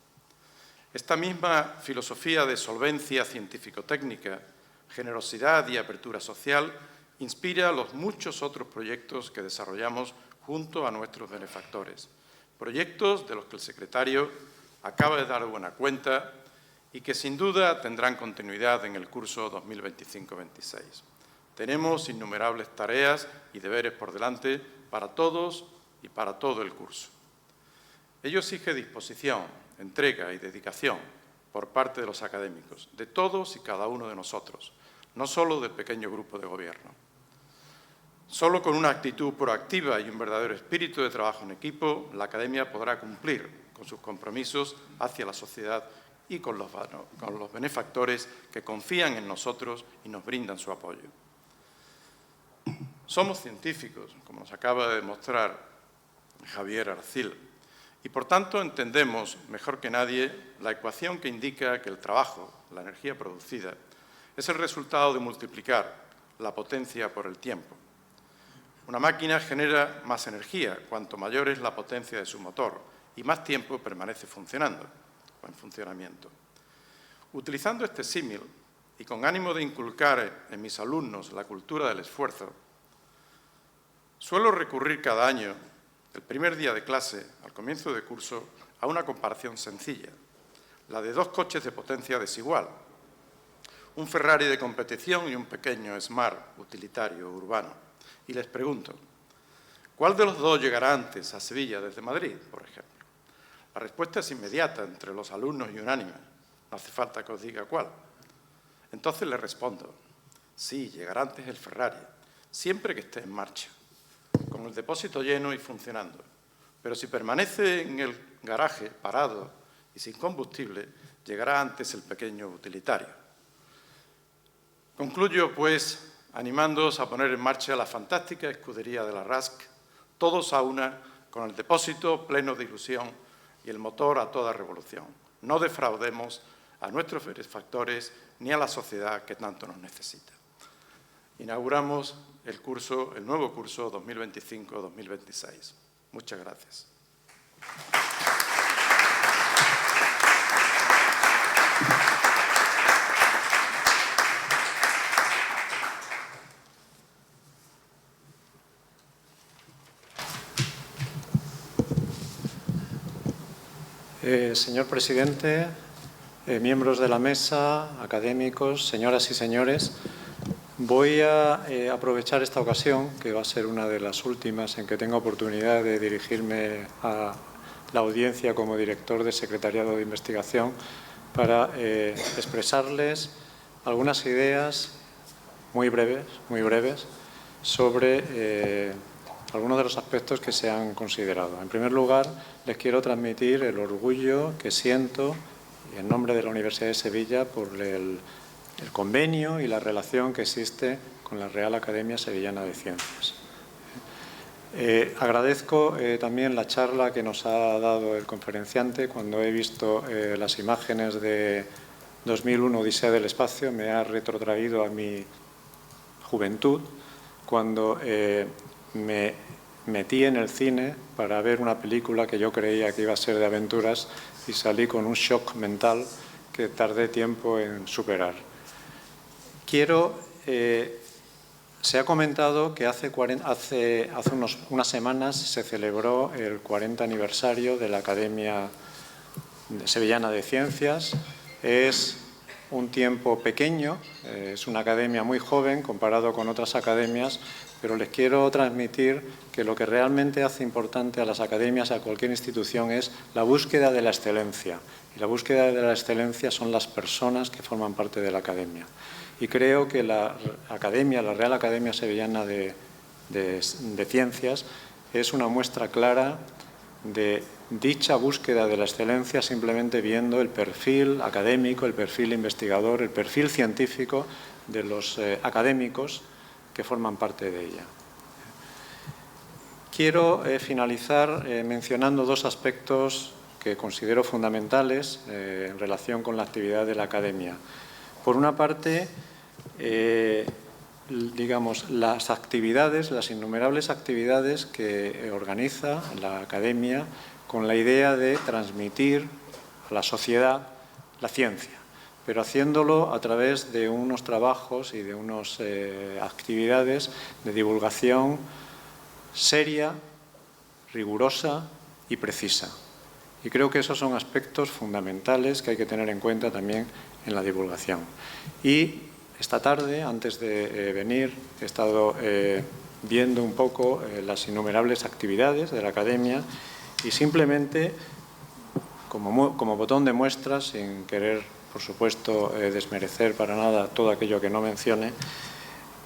Esta misma filosofía de solvencia científico-técnica, generosidad y apertura social inspira los muchos otros proyectos que desarrollamos junto a nuestros benefactores, proyectos de los que el secretario acaba de dar buena cuenta y que sin duda tendrán continuidad en el curso 2025-26. Tenemos innumerables tareas y deberes por delante para todos y para todo el curso. Ello exige disposición, entrega y dedicación por parte de los académicos, de todos y cada uno de nosotros, no solo del pequeño grupo de gobierno. Solo con una actitud proactiva y un verdadero espíritu de trabajo en equipo, la Academia podrá cumplir con sus compromisos hacia la sociedad y con los benefactores que confían en nosotros y nos brindan su apoyo. Somos científicos, como nos acaba de demostrar Javier Arcil, y por tanto entendemos mejor que nadie la ecuación que indica que el trabajo, la energía producida, es el resultado de multiplicar la potencia por el tiempo. Una máquina genera más energía cuanto mayor es la potencia de su motor y más tiempo permanece funcionando o en funcionamiento. Utilizando este símil y con ánimo de inculcar en mis alumnos la cultura del esfuerzo, suelo recurrir cada año, el primer día de clase, al comienzo de curso, a una comparación sencilla, la de 2 coches de potencia desigual, un Ferrari de competición y un pequeño Smart utilitario urbano. Y les pregunto, ¿cuál de los 2 llegará antes a Sevilla desde Madrid, por ejemplo? La respuesta es inmediata entre los alumnos y unánime. No hace falta que os diga cuál. Entonces les respondo, sí, llegará antes el Ferrari, siempre que esté en marcha, con el depósito lleno y funcionando. Pero si permanece en el garaje parado y sin combustible, llegará antes el pequeño utilitario. Concluyo, pues, animándoos a poner en marcha la fantástica escudería de la RASC, todos a una, con el depósito pleno de ilusión y el motor a toda revolución. No defraudemos a nuestros benefactores ni a la sociedad que tanto nos necesita. Inauguramos el nuevo curso 2025-2026. Muchas gracias. Señor presidente, miembros de la mesa, académicos, señoras y señores, voy a aprovechar esta ocasión, que va a ser una de las últimas en que tenga oportunidad de dirigirme a la audiencia como director del Secretariado de Investigación, para expresarles algunas ideas muy breves, sobre algunos de los aspectos que se han considerado. En primer lugar, les quiero transmitir el orgullo que siento, en nombre de la Universidad de Sevilla, por el convenio y la relación que existe con la Real Academia Sevillana de Ciencias. Agradezco también la charla que nos ha dado el conferenciante. Cuando he visto las imágenes de 2001, Odisea del Espacio, me ha retrotraído a mi juventud, cuando me metí en el cine para ver una película que yo creía que iba a ser de aventuras y salí con un shock mental que tardé tiempo en superar. Se ha comentado que hace unas semanas se celebró el 40 aniversario de la Academia Sevillana de Ciencias. Es un tiempo pequeño, es una academia muy joven comparado con otras academias, pero les quiero transmitir que lo que realmente hace importante a las academias, a cualquier institución, es la búsqueda de la excelencia. Y la búsqueda de la excelencia son las personas que forman parte de la academia. Y creo que la Real Academia Sevillana de Ciencias es una muestra clara de dicha búsqueda de la excelencia, simplemente viendo el perfil académico, el perfil investigador, el perfil científico de los académicos que forman parte de ella. Quiero finalizar mencionando dos aspectos que considero fundamentales en relación con la actividad de la academia. Por una parte, digamos, las innumerables actividades que organiza la academia con la idea de transmitir a la sociedad la ciencia, pero haciéndolo a través de unos trabajos y de unas actividades de divulgación seria, rigurosa y precisa. Y creo que esos son aspectos fundamentales que hay que tener en cuenta también en la divulgación. Y esta tarde, antes de venir, he estado viendo un poco las innumerables actividades de la academia y simplemente, como botón de muestra, sin querer, por supuesto, desmerecer para nada todo aquello que no mencione,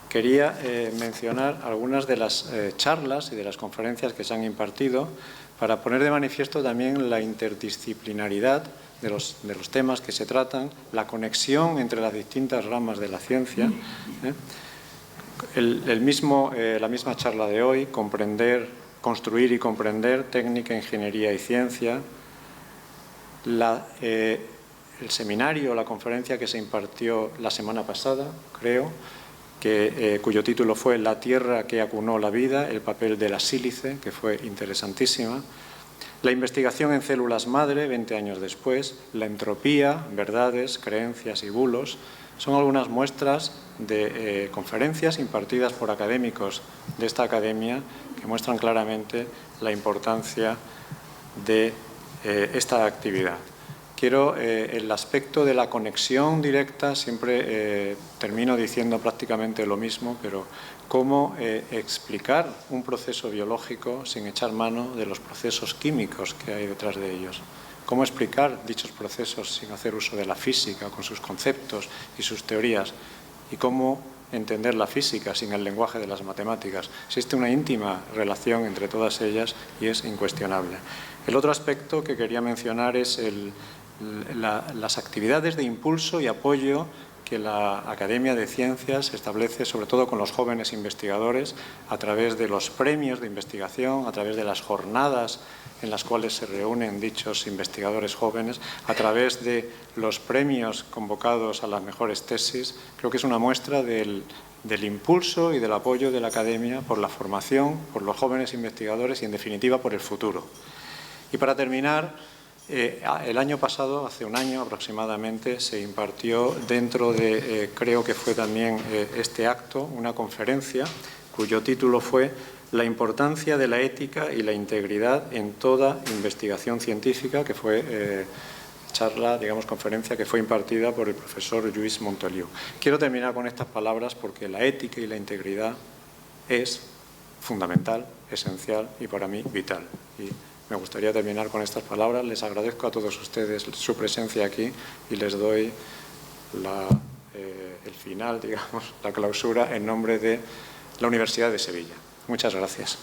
quería mencionar algunas de las charlas y de las conferencias que se han impartido para poner de manifiesto también la interdisciplinaridad de los temas que se tratan, la conexión entre las distintas ramas de la ciencia. La misma charla de hoy, construir y comprender técnica, ingeniería y ciencia. El seminario, la conferencia que se impartió la semana pasada, creo, cuyo título fue La tierra que acunó la vida, el papel de la sílice, que fue interesantísima. La investigación en células madre, 20 años después, la entropía, verdades, creencias y bulos, son algunas muestras de conferencias impartidas por académicos de esta academia que muestran claramente la importancia de esta actividad. El aspecto de la conexión directa, siempre termino diciendo prácticamente lo mismo, pero cómo explicar un proceso biológico sin echar mano de los procesos químicos que hay detrás de ellos. Cómo explicar dichos procesos sin hacer uso de la física, con sus conceptos y sus teorías. Y cómo entender la física sin el lenguaje de las matemáticas. Existe una íntima relación entre todas ellas y es incuestionable. El otro aspecto que quería mencionar es las actividades de impulso y apoyo que la Academia de Ciencias establece, sobre todo con los jóvenes investigadores, a través de los premios de investigación, a través de las jornadas en las cuales se reúnen dichos investigadores jóvenes, a través de los premios convocados a las mejores tesis. Creo que es una muestra del impulso y del apoyo de la Academia por la formación, por los jóvenes investigadores y, en definitiva, por el futuro. Y para terminar, el año pasado, hace un año aproximadamente, se impartió dentro de, creo que fue también este acto, una conferencia cuyo título fue La importancia de la ética y la integridad en toda investigación científica, que fue conferencia que fue impartida por el profesor Lluís Montoliu. Quiero terminar con estas palabras porque la ética y la integridad es fundamental, esencial y para mí vital. Y me gustaría terminar con estas palabras. Les agradezco a todos ustedes su presencia aquí y les doy el final, digamos, la clausura en nombre de la Universidad de Sevilla. Muchas gracias.